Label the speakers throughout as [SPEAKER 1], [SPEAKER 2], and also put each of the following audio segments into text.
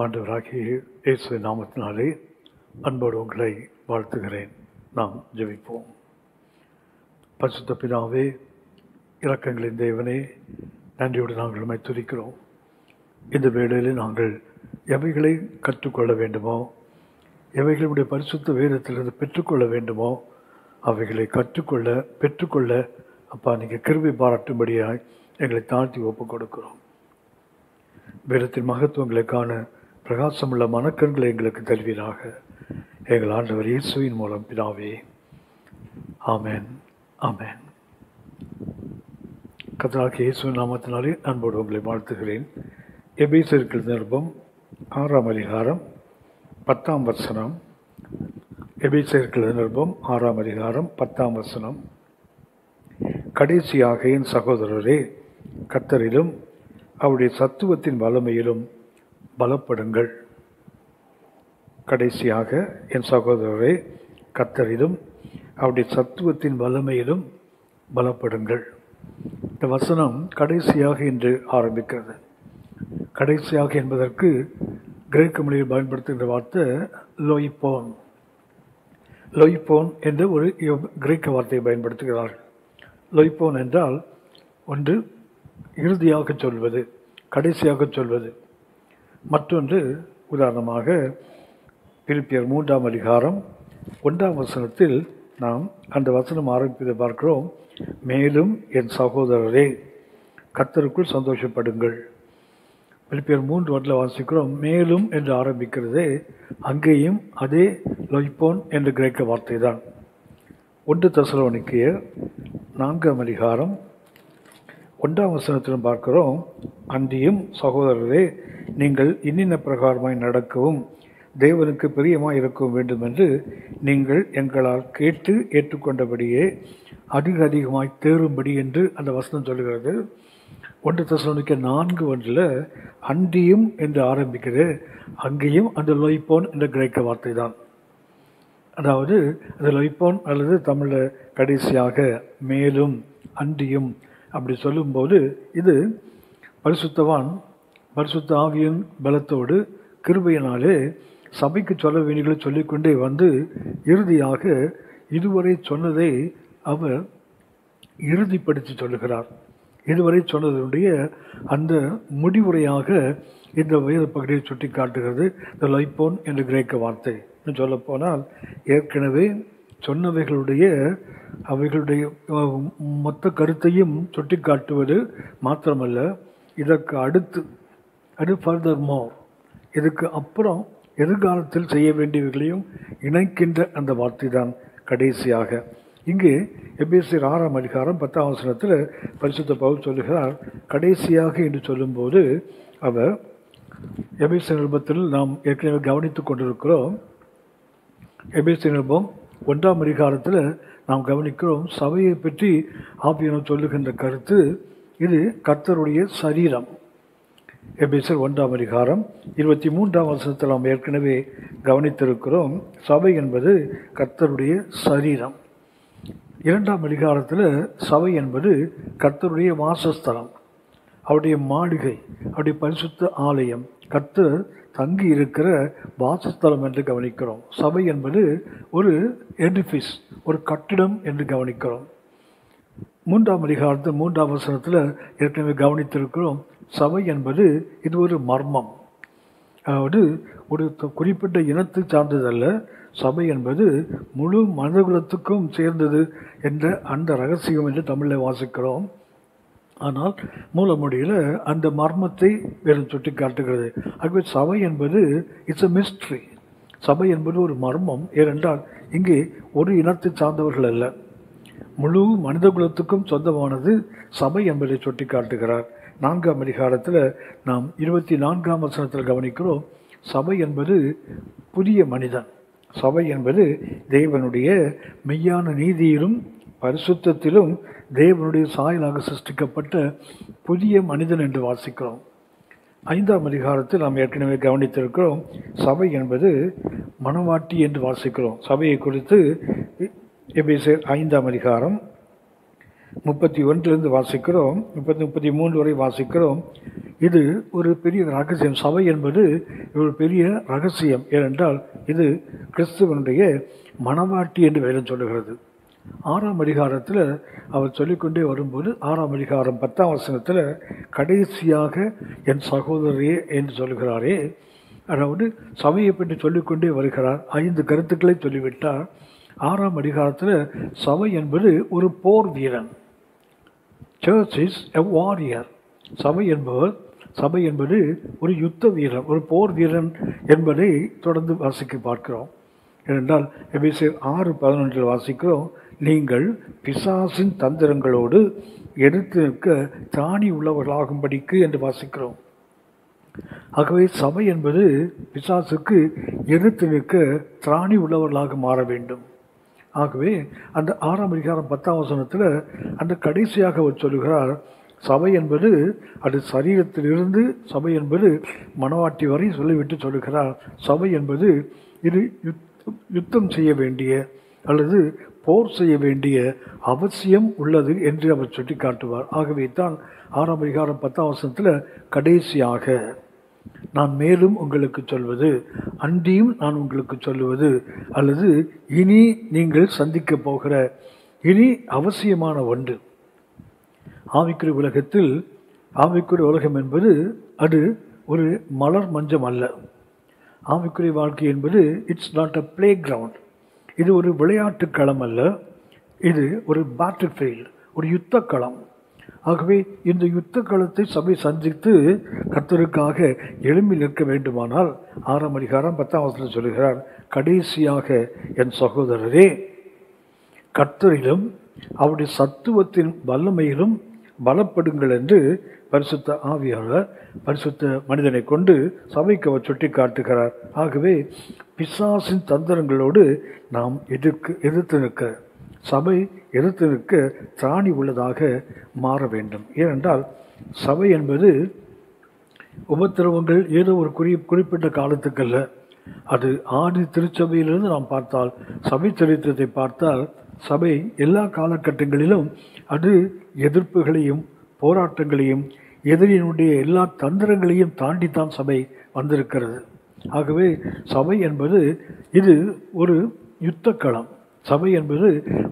[SPEAKER 1] ஆண்டவராகிய இயேசுவின் நாமத்தினாலே அன்போடு உங்களை வாழ்த்துகிறேன். நாம் ஜெபிப்போம். பரிசுத்த பிதாவே, இரக்கங்களின் தேவனே, நன்றியோடு நாங்கள் உம்மை துதிக்கிறோம். இந்த வேளையில் நாங்கள் எவைகளை கற்றுக்கொள்ள வேண்டுமோ, எவைகளுடைய பரிசுத்த வேதத்திலிருந்து பெற்றுக்கொள்ள வேண்டுமோ அவைகளை பெற்றுக்கொள்ள அப்பா நீங்கள் கிருபை பாராட்டும்படியாய் எங்களை தாழ்த்தி ஒப்புக் கொடுக்கிறோம். வேதத்தின் மகத்துவங்களை காண பிரகாசமுள்ள மனக்கண்களை எங்களுக்கு தருவீராக. எங்கள் ஆண்டவர் இயேசுவின் மூலம் பிதாவே, ஆமென், ஆமென். கர்த்தராகிய இயேசுவின் நாமத்தினாலே அன்போடு உங்களை வாழ்த்துகிறேன். எபேசியருக்கு நிருபம் 6ஆம் அதிகாரம் 10ஆம் வசனம். எபேசியருக்கு நிருபம் 6ஆம் அதிகாரம் 10ஆம் வசனம். கடைசியாக என் சகோதரரே, கர்த்தரிலும் அவருடைய சத்துவத்தின் வல்லமையிலும் பலப்படுங்கள். கடைசியாக என் சகோதரரே, கர்த்தரிலும் அவருடைய சத்துவத்தின் வல்லமையிலும் பலப்படுங்கள். இந்த வசனம் கடைசியாக என்று ஆரம்பிக்கிறது. கடைசியாக என்பதற்கு கிரேக்க மொழியில் பயன்படுத்துகின்ற வார்த்தை லோய்போன். லோய்போன் என்ற ஒரு கிரேக்க வார்த்தையை பயன்படுத்துகிறார்கள். லோய்போன் என்றால் ஒன்று இறுதியாக சொல்வது, கடைசியாக சொல்வது. மற்றொன்று, உதாரணமாக பிலிப்பியர் 3ஆம் அதிகாரம் 1ஆம் வசனத்தில் நாம் அந்த வசனம் ஆரம்பிப்பதை பார்க்கிறோம். மேலும் என் சகோதரரே, கர்த்தருக்குள் சந்தோஷப்படுங்கள். பிலிப்பியர் 3 வாசிக்கிறோம். மேலும் என்று ஆரம்பிக்கிறதே அங்கேயும் அதே லோய்போன் என்ற கிரேக்க வார்த்தை தான். 1 தெசலோனிக்கேயர் 4ஆம் அதிகாரம் 1ஆம் வசனத்திலும் பார்க்கிறோம். அன்றியும் சகோதரரே, நீங்கள் இன்னின்ன பிரகாரமாய் நடக்கவும் தேவனுக்கு பிரியமாய் இருக்கவும் வேண்டும் என்று நீங்கள் எங்களால் கேட்டு ஏற்றுக்கொண்டபடியே அதிகமாய் தேரும்படி என்று அந்த வசனம் சொல்கிறது. 1 தெசலோனிக்கேயர் 4:1 அன்றியும் என்று ஆரம்பிக்கிறது. அங்கேயும் அந்த லோய்போன் என்ற கிரேக்க வார்த்தை தான். அதாவது அந்த லோய்போன் அல்லது தமிழில் கடைசியாக மேலும் அன்றியும் அப்படி சொல்லும்போது இது பரிசுத்த ஆவியின் பலத்தோடு கிருபையினாலே சபைக்கு சொல்ல வேண்டியதை சொல்லிக்கொண்டே வந்து இறுதியாக இதுவரை சொன்னதை அவர் இறுதிப்படுத்தி சொல்லுகிறார். இதுவரை சொன்னதனுடைய அந்த முடிவுரையாக இந்த வேத பகுதியை சுட்டி காட்டுகிறது இந்த லோய்போன் என்ற கிரேக்க வார்த்தை. சொல்லப்போனால் ஏற்கனவே சொன்னவைகளுடைய அவைகளுடைய மொத்த கருத்தையும் சுட்டி காட்டுவது மாத்திரமல்ல, இதற்கு அடுத்து ஃபர்தர் மோர், இதுக்கு அப்புறம் எதிர்காலத்தில் செய்ய வேண்டியவைகளையும் இணைக்கின்ற அந்த வார்த்தை தான் கடைசியாக. இங்கே எபேசியர் 6ஆம் அதிகாரம் 10ஆம் வசனத்தில் பரிசுத்த பவுல் சொல்லுகிறார். கடைசியாக என்று சொல்லும்போது அவர் எபேசியர் நிருபத்தில் நாம் ஏற்கனவே கவனித்துக் கொண்டிருக்கிறோம். எபேசியர் நிருபம் 1ஆம் அதிகாரத்தில் நாம் கவனிக்கிறோம். சபையை பற்றி ஆவியானவர் சொல்லுகின்ற கருத்து இது கர்த்தருடைய சரீரம். எபேசியர் 1ஆம் அதிகாரம் 23ஆம் வசனத்தில் நாம் ஏற்கனவே கவனித்திருக்கிறோம். சபை என்பது கர்த்தருடைய சரீரம். 2ஆம் அதிகாரத்தில் சபை என்பது கர்த்தருடைய வாசஸ்தலம், அவருடைய மாளிகை, அவருடைய பரிசுத்த ஆலயம், கர்த்தர் தங்கி இருக்கிற வாசஸ்தலம் என்று கவனிக்கிறோம். சபை என்பது ஒரு எடிஃபிஸ், ஒரு கட்டிடம் என்று கவனிக்கிறோம். 3ஆம் அதிகாரத்தில் 3ஆம் வசனத்தில் ஏற்கனவே கவனித்திருக்கிறோம். சபை என்பது இது ஒரு மர்மம், அதாவது ஒரு குறிப்பிட்ட இனத்தை சார்ந்ததல்ல. சபை என்பது முழு மனிதகுலத்துக்கும் சேர்ந்தது என்ற அந்த ரகசியம் என்று தமிழில் வாசிக்கிறோம். ஆனால் மூலமொழியில் அந்த மர்மத்தை வேறு சுட்டி காட்டுகிறது. ஆகவே சபை என்பது இட்ஸ் எ மிஸ்ட்ரி. சபை என்பது ஒரு மர்மம். ஏனென்றால் இங்கே ஒரு இனத்தை சார்ந்தவர்கள் அல்ல, முழு மனித குலத்துக்கும் சொந்தமானது சபை என்பதை சுட்டி காட்டுகிறார். 4ஆம் அதிகாரத்தில் நாம் 24ஆம் வசனத்தில் கவனிக்கிறோம். சபை என்பது புதிய மனிதன். சபை என்பது தேவனுடைய மெய்யான நீதியிலும் பரிசுத்தத்திலும் தேவனுடைய சாயலாக சிருஷ்டிக்கப்பட்ட புதிய மனிதன் என்று வாசிக்கிறோம். 5ஆம் அதிகாரத்தில் நாம் ஏற்கனவே கவனித்திருக்கிறோம். சபை என்பது மணவாட்டி என்று வாசிக்கிறோம். சபையை குறித்து எபேசியர் 5ஆம் அதிகாரம் 31 வாசிக்கிறோம், 33 வரை வாசிக்கிறோம். இது ஒரு பெரிய ரகசியம். சபை என்பது ஒரு பெரிய ரகசியம். ஏனென்றால் இது கிறிஸ்துவனுடைய மணவாட்டி என்று வேதம் சொல்லுகிறது. 6ஆம் அதிகாரத்தில் அவர் சொல்லிக்கொண்டே வரும்போது 6ஆம் அதிகாரம் 10ஆம் வசனத்தில் கடைசியாக என் சகோதரரே என்று சொல்கிறாரே, அதாவது சபையை பற்றி சொல்லிக்கொண்டே வருகிறார். 5 கருத்துக்களை சொல்லிவிட்டார். 6ஆம் அதிகாரத்தில் சபை என்பது ஒரு போர் வீரன். Church is a warrior. சபை என்பது ஒரு யுத்த வீரன், ஒரு போர் வீரன் என்பதை தொடர்ந்து வாசிக்க பார்க்கிறோம். ஏனென்றால் எபேசியர் 6:11 வாசிக்கிறோம், நீங்கள் பிசாசின் தந்திரங்களோடு எடுத்து நிற்க திராணி உள்ளவர்களாகும்படிக்கு என்று வாசிக்கிறோம். ஆகவே சபை என்பது பிசாசுக்கு எதிர்த்து நிற்க திராணி உள்ளவர்களாக மாற வேண்டும். ஆகவே அந்த 6ஆம் அதிகாரம் 10ஆம் வசனத்தில் அந்த கடைசியாக அவர் சொல்லுகிறார், சபை என்பது அது சரீரத்திலிருந்து சபை என்பது மணவாட்டி வரை சொல்லிவிட்டு சொல்லுகிறார், சபை என்பது இது யுத்தம் செய்ய வேண்டிய அல்லது போர் செய்ய வேண்டிய அவசியம் உள்ளது என்று அவர் சுட்டி காட்டுவார். ஆகவே தான் 6ஆம் அதிகாரம் 10ஆம் வசனத்தில் கடைசியாக நான் மேலும் உங்களுக்கு சொல்வது, அன்றியும் நான் உங்களுக்கு சொல்லுவது, அல்லது இனி நீங்கள் சந்திக்க போகிற இனி அவசியமான ஒன்று. ஆவிக்குரிய உலகத்தில் ஆவிக்குரிய உலகம் என்பது அது ஒரு மலர் மஞ்சம் அல்ல. ஆவிக்குரிய வாழ்க்கை என்பது it's not a play ground. இது ஒரு விளையாட்டு களம் அல்ல, இது ஒரு பேட்டில் ஃபீல்டு, ஒரு யுத்த களம். ஆகவே இந்த யுத்த களத்தை சபை சந்தித்து கர்த்தருக்காக எழும்பி நிற்க வேண்டுமானால் 6ஆம் அதிகாரம் 10ஆம் வசனத்தில் சொல்கிறார், கடைசியாக என் சகோதரரே கர்த்தரிலும் அவருடைய சத்துவத்தின் வல்லமையிலும் பலப்படுங்கள் என்று பரிசுத்த ஆவியாளர் பரிசுத்த மனிதனை கொண்டு சபைக்கு அவர் சுட்டி காட்டுகிறார். ஆகவே பிசாசின் தந்திரங்களோடு நாம் எதிர்த்து நிற்க, சபை எதிர்த்து நிற்க திராணி உள்ளதாக மாற வேண்டும். ஏனென்றால் சபை என்பது உபத்திரவங்கள் ஏதோ ஒரு குறிப்பிட்ட காலத்துக்கல்ல. அது ஆதி திருச்சபையிலிருந்து நாம் பார்த்தால், சபை சரித்திரத்தை பார்த்தால், சபை எல்லா காலகட்டங்களிலும் அது எதிர்ப்புகளையும் போராட்டங்களையும் எதிரியினுடைய எல்லா தந்திரங்களையும் தாண்டித்தான் சபை வந்திருக்கிறது. ஆகவே சபை என்பது இது ஒரு யுத்த களம். சபை என்பது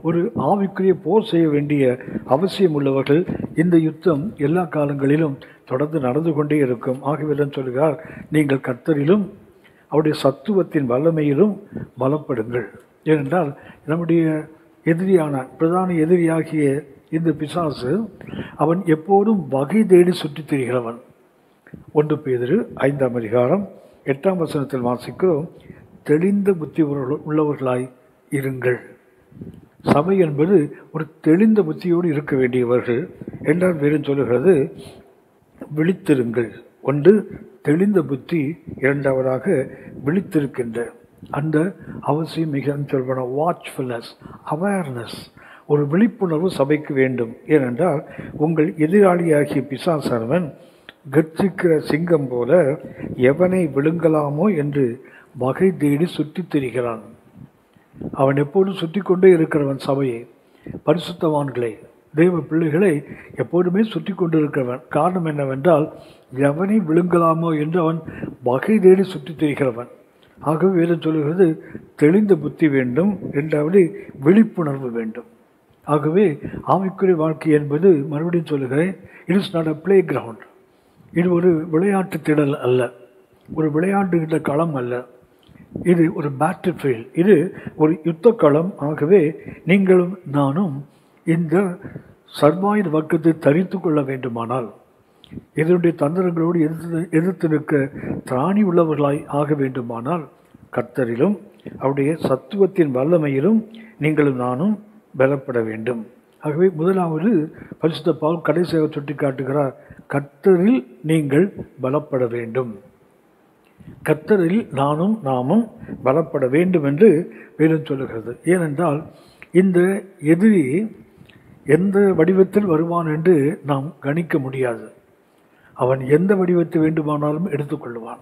[SPEAKER 1] ஒரு ஆவிக்குரிய போர் செய்ய வேண்டிய அவசியம் உள்ளவர்கள். இந்த யுத்தம் எல்லா காலங்களிலும் தொடர்ந்து நடந்து கொண்டே இருக்கும். ஆகவே தான் சொல்கிறார், நீங்கள் கர்த்தரிலும் அவருடைய சத்துவத்தின் வல்லமையிலும் பலப்படுங்கள். ஏனென்றால் நம்முடைய எதிரியான பிரதான எதிரியாகிய இந்த பிசாசு அவன் எப்போதும் வகை தேடி சுற்றித் திரிகிறவன். 1 பேதுரு 5ஆம் அதிகாரம் 8ஆம் வசனத்தில் வாசிக்கிறோம், தெளிந்த புத்தி உள்ளவர்களாய் இருங்கள். சபை என்பது ஒரு தெளிந்த புத்தியோடு இருக்க வேண்டியவர்கள் என்றால் வேறு சொல்லுகிறது, விழித்திருங்கள். 1 தெளிந்த புத்தி, 2வதாக விழித்திருக்கின்ற அந்த அவசியம் மிக சொல்வான வாட்ச்ஃபுல்னஸ், அவேர்னஸ், ஒரு விழிப்புணர்வு சபைக்கு வேண்டும். ஏனென்றால் உங்கள் எதிராளியாகிய பிசாசானவன் கர்ஜிக்கிற சிங்கம் போல எவனை விழுங்கலாமோ என்று வகை தேடி சுற்றித் திரிகிறான். அவன் எப்போதும் சுற்றி கொண்டே இருக்கிறவன் சபையை, பரிசுத்தவான்களை, தெய்வ பிள்ளைகளை எப்போதுமே சுற்றி கொண்டு இருக்கிறவன். காரணம் என்னவென்றால் எவனை விழுங்கலாமோ என்று அவன் வகை தேடி சுற்றித் திரிகிறவன். ஆகவே வேதம் சொல்லுகிறது, தெளிந்த புத்தி வேண்டும், 2வது விழிப்புணர்வு வேண்டும். ஆகவே ஆவிக்குரிய வாழ்க்கை என்பது, மறுபடியும் சொல்லுகிறேன், it is not a play ground. இது ஒரு விளையாட்டு திடல் அல்ல, ஒரு விளையாட்டுகின்ற களம் அல்ல. இது ஒரு பேட்டில் ஃபீல்ட், இது ஒரு யுத்த களம். ஆகவே நீங்களும் நானும் இந்த சர்வாயுத வர்க்கத்தை தரித்து கொள்ள வேண்டுமானால், இதனுடைய தந்திரங்களோடு எதிர்த்து நிற்க திராணி உள்ளவர்களாய் ஆக வேண்டுமானால், கர்த்தரிலும் அவருடைய சத்துவத்தின் வல்லமையிலும் நீங்களும் நானும் பலப்பட வேண்டும். ஆகவே முதலாவது பரிசுத்த பவுல் கடைசியாக சுட்டி காட்டுகிறார், கர்த்தரில் நீங்கள் பலப்பட வேண்டும். கர்த்தரில் நாமும் பலப்பட வேண்டும் என்று வேதம் சொல்லுகிறது. ஏனென்றால் இந்த எதிரி எந்த வடிவத்தில் வருவான் என்று நாம் கணிக்க முடியாது. அவன் எந்த வடிவத்தை வேண்டுமானாலும் எடுத்துக்கொள்வான்.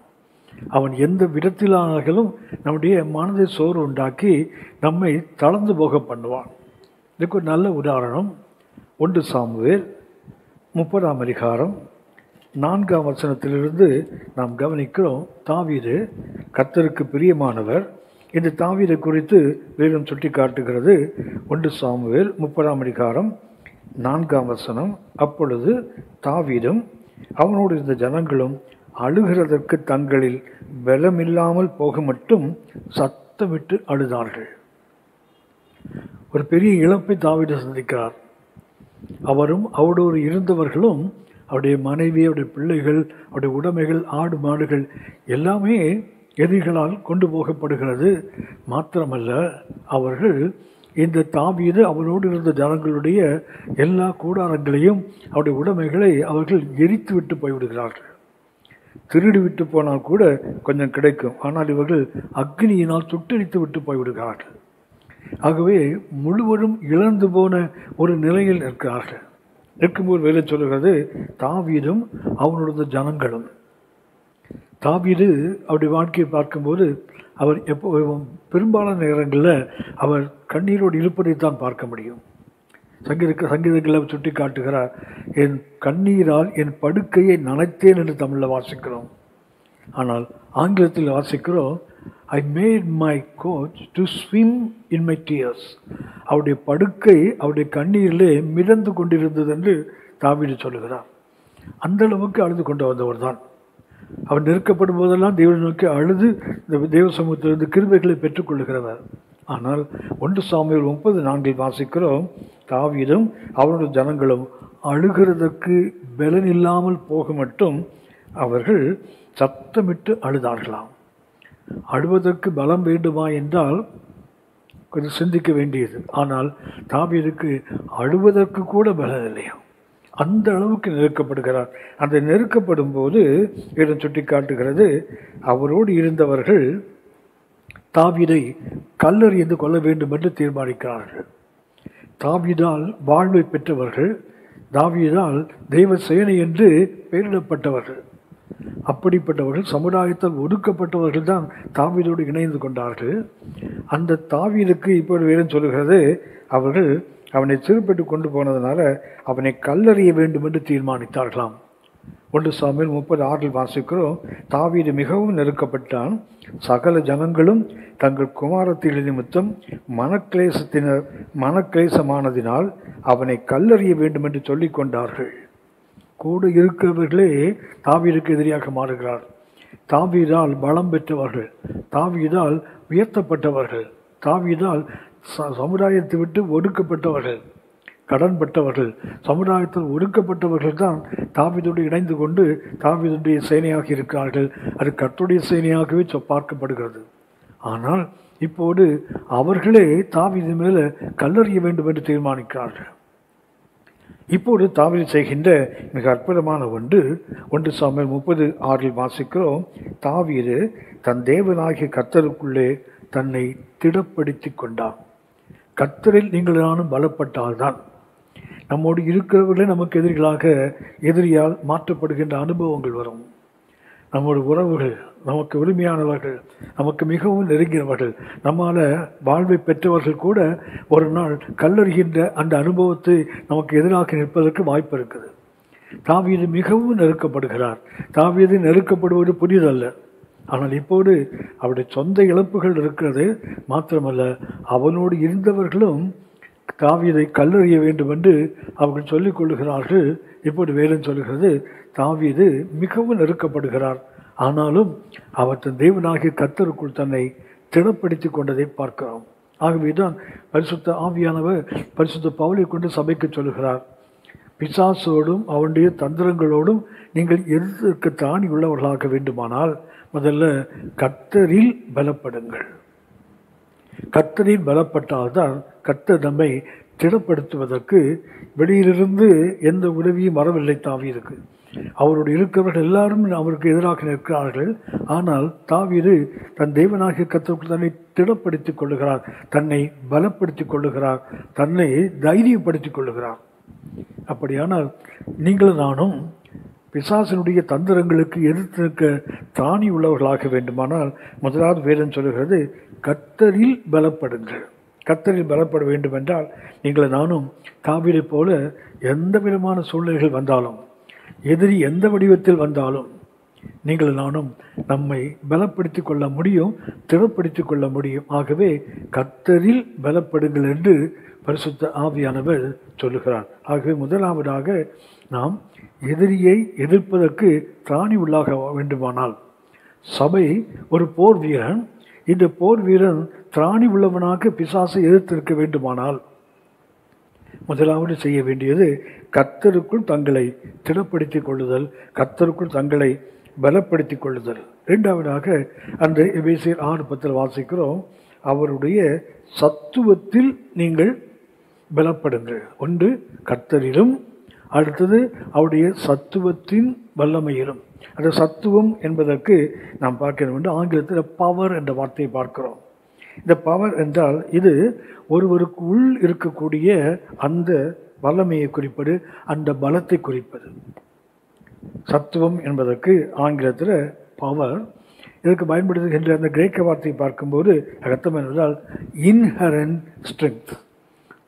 [SPEAKER 1] அவன் எந்த விதத்திலானாலும் நம்முடைய மனதை சோறு உண்டாக்கி நம்மை தளர்ந்து போக பண்ணுவான். இதுக்கு ஒரு நல்ல உதாரணம் 1 சாமுவேல் 30ஆம் அதிகாரம் 4ஆம் வசனத்திலிருந்து நாம் கவனிக்கிறோம், தாவீது கர்த்தருக்கு பிரியமானவர். இந்த தாவீதை குறித்து வேதம் சுட்டி காட்டுகிறது. 1 சாமுவேல் 30ஆம் அதிகாரம் 4ஆம் வசனம். அப்பொழுது தாவீதும் அவனோடு இருந்த ஜனங்களும் அழுகிறதற்கு தங்களில் பலமில்லாமல் போக மட்டும் சத்தமிட்டு அழுதார்கள். ஒரு பெரிய இழப்பை தாவீது சந்திக்கிறார். அவரும் அவரோடு இருந்தவர்களும், அவருடைய மனைவி, அவருடைய பிள்ளைகள், அவருடைய உடைமைகள், ஆடு மாடுகள் எல்லாமே எதிரிகளால் கொண்டு போகப்படுகிறது. மாத்திரமல்ல, அவர்கள் இந்த தாவீது அவரோடு இருந்த ஜனங்களுடைய எல்லா கூடாரங்களையும் அவருடைய உடைமைகளை அவர்கள் எரித்து விட்டு போய்விடுகிறார்கள். திருடி விட்டு போனால் கூட கொஞ்சம் கிடைக்கும், ஆனால் இவர்கள் அக்னியினால் சுட்டரித்து விட்டு போய்விடுகிறார்கள். ஆகவே முழுவதும் இழந்து போன ஒரு நிலையில் இருக்கிறார்கள். இருக்கும்போது வேலை சொல்லுகிறது, தாவீதும் அவனோட ஜனங்களும். தாவீது அவருடைய வாழ்க்கையை பார்க்கும்போது அவர் பெரும்பாலான நேரங்களில் அவர் கண்ணீரோடு இருப்பதைத்தான் பார்க்க முடியும். சங்கீதங்களை சுட்டி காட்டுகிறார், என் கண்ணீரால் என் படுக்கையை நனைத்தேன் என்று தமிழில் வாசிக்கிறோம். ஆனால் ஆங்கிலத்தில் வாசிக்கிறோம், I made my couch to swim in my tears. அவருடைய படுக்கை அவருடைய கண்ணீரிலே மிதந்து கொண்டிருந்தது என்று தாவீது சொல்லுகிறார். அந்த அளவுக்கு அழுது கொண்டு வந்தவர் தான். அவர் நெருக்கப்படும் போதெல்லாம் தேவனை நோக்கி அழுது இந்த தேவ சமூகத்திலிருந்து கிருபைகளை பெற்றுக்கொள்ளுகிறவர். ஆனால் 1 சாமுவேல் 30:4 வாசிக்கிறோம், தாவீதும் அவருடைய ஜனங்களும் அழுகிறதற்கு பலன் இல்லாமல் போக மட்டும் அவர்கள் சத்தமிட்டு அழுதார்களாம். அழுவதற்கு பலம் வேண்டுமா என்றால் கொஞ்சம் சிந்திக்க வேண்டியது. ஆனால் தாவீதுக்கு அழுவதற்கு கூட பலம் இல்லையா, அந்த அளவுக்கு நெருக்கப்படுகிறார். அந்த நெருக்கப்படும் போது இடம் சுட்டி காட்டுகிறது, அவரோடு இருந்தவர்கள் தாவீதை கல்லெறிந்து கொள்ள வேண்டும் என்று தீர்மானிக்கிறார்கள். தாவீதால் வாழ்வை பெற்றவர்கள், தாவீதால் தெய்வ சேனை என்று பெயரிடப்பட்டவர்கள். அப்படிப்பட்டவர்கள், சமுதாயத்தால் ஒடுக்கப்பட்டவர்கள் தான் தாவீதோடு இணைந்து கொண்டார்கள். அந்த தாவீதுக்கு இப்போது வேறு சொல்லுகிறது, அவர்கள் அவனை சிறுபட்டு கொண்டு போனதுனால அவனை கல்லறிய வேண்டும் என்று தீர்மானித்தார்களாம். 1 சாமுவேல் 30:6 வாசிக்கிறோம், தாவீது மிகவும் நெருக்கப்பட்டான். சகல ஜனங்களும் தங்கள் குமாரத்தின் நிமித்தம் மனக்லேசமானதினால் அவனை கல்லறிய வேண்டும் என்று சொல்லிக் கொண்டார்கள். கூட இருக்கிறவர்களே தாவீதுக்கு எதிரியாக மாறுகிறார். தாவீதால் பலம் பெற்றவர்கள், தாவீதால் உயர்த்தப்பட்டவர்கள், தாவீதால் சமுதாயத்தை விட்டு ஒடுக்கப்பட்டவர்கள், கடன்பட்டவர்கள், சமுதாயத்தில் ஒடுக்கப்பட்டவர்கள் தான் தாவீதோடு இணைந்து கொண்டு தாவீதுடைய சேனையாக இருக்கிறார்கள். அது கர்த்தருடைய சேனையாகவே பார்க்கப்படுகிறது. ஆனால் இப்போது அவர்களே தாவீது மேலே கல்லறிய வேண்டும் என்று தீர்மானிக்கிறார்கள். இப்போது தாவீது செய்கின்ற மிக அற்புதமான ஒன்று 1 சாமுவேல் 30:6 வாசிக்கிறோம், தாவீது தன் தேவனாகிய கர்த்தருக்குள்ளே தன்னை திடப்படுத்தி கொண்டான். கர்த்தரில் நீங்கள் நானும் பலப்பட்டால்தான் நம்மோடு இருக்கிறவர்களே நமக்கு எதிரியால் மாற்றப்படுகின்ற அனுபவங்கள் வரும். நம்முடைய உறவுகள், நமக்கு உரிமையானவர்கள், நமக்கு மிகவும் நெருங்கினவர்கள், நம்மால் வாழ்வை பெற்றவர்கள் கூட ஒரு நாள் கல்லறிகின்ற அந்த அனுபவத்தை நமக்கு எதிராக நிற்பதற்கு வாய்ப்பு இருக்குது. தாவீது மிகவும் நெருக்கப்படுகிறார். தாவீது நெருக்கப்படுவது புதிதல்ல. ஆனால் இப்போது அவருடைய சொந்த இழப்புகள் இருக்கிறது. மாத்திரமல்ல, அவனோடு இருந்தவர்களும் தாவீதை கல்லறிய வேண்டும் என்று அவர்கள் சொல்லிக் கொள்ளுகிறார்கள். இப்போது வேதம் சொல்லுகிறது, தாவீது மிகவும் நெருக்கப்படுகிறார். ஆனாலும் அவர் தன் தேவனாகிய கர்த்தருக்குள் தன்னை திடப்படுத்தி கொண்டதை பார்க்கிறோம். ஆகவேதான் பரிசுத்த ஆவியானவர் பரிசுத்த பவுலை கொண்டு சபைக்கு சொல்லுகிறார், பிசாசோடும் அவனுடைய தந்திரங்களோடும் நீங்கள் எதிர்க்க தாணி உள்ளவர்களாக வேண்டுமானால் முதல்ல கர்த்தரில் பலப்படுங்கள். கர்த்தரில் பலப்பட்டால்தான் கர்த்தர் நம்மை திடப்படுத்துவதற்கு வெளியிலிருந்து எந்த உதவியும் வரவில்லை. தாவீதுக்கு அவரோடு இருக்கிறவர்கள் எல்லாரும் அவருக்கு எதிராக நிற்கிறார்கள். ஆனால் தாவீது தன் தேவனாகிய கர்த்தருக்கு தன்னை திடப்படுத்திக் கொள்ளுகிறார், தன்னை பலப்படுத்திக் கொள்ளுகிறார், தன்னை தைரியப்படுத்திக் கொள்ளுகிறார். அப்படியானால் நீங்களும் நானும் பிசாசனுடைய தந்திரங்களுக்கு எதிர்த்து நிற்க தாணி உள்ளவர்களாக வேண்டுமானால் முதலாவது வேதம் சொல்லுகிறது, கர்த்தரில் பலப்படுங்கள். கர்த்தரில் பலப்பட வேண்டும் என்றால் நீங்கள் நானும் தாவீதை போல எந்த விதமான சூழ்நிலைகள் வந்தாலும், எதிரி எந்த வடிவத்தில் வந்தாலும் நீங்கள் நானும் நம்மை பலப்படுத்திக் கொள்ள முடியும், திடப்படுத்திக் கொள்ள முடியும். ஆகவே கர்த்தரில் பலப்படுங்கள் என்று பரிசுத்த ஆவியானவர் சொல்லுகிறார். ஆகவே முதலாவதாக நாம் எதிரியை எதிர்ப்பதற்கு திராணி உள்ளாக வேண்டுமானால், சபை ஒரு போர் வீரன், இந்த போர் வீரன் திராணி உள்ளவனாக பிசாசை எதிர்த்திருக்க வேண்டுமானால் முதலாவது செய்ய வேண்டியது கர்த்தருக்குள் தங்களை திடப்படுத்திக் கொள்ளுதல், கர்த்தருக்குள் தங்களை பலப்படுத்திக் கொள்ளுதல். இரண்டாவதாக அந்த எபேசியர் 6:10 வாசிக்கிறோம், அவருடைய சத்துவத்தில் நீங்கள் பலப்படுங்கள். ஒன்று கர்த்தரிலும், அடுத்தது அவருடைய சத்துவத்தின் வல்லமையிலும். அந்த சத்துவம் என்பதற்கு நாம் பார்க்க வேண்டும், ஆங்கிலத்தில் பவர் என்ற வார்த்தையை பார்க்கிறோம். இந்த பவர் என்றால் இது ஒருவருக்கு உள் இருக்கக்கூடிய அந்த வல்லமையை குறிப்பது, அந்த பலத்தை குறிப்பது. சத்துவம் என்பதற்கு ஆங்கிலத்தில் பவர். இதற்கு பயன்படுத்துகின்ற அந்த கிரேக்க வார்த்தையை பார்க்கும்போது அர்த்தம் என்றால் இன்ஹரண்ட் ஸ்ட்ரென்த்,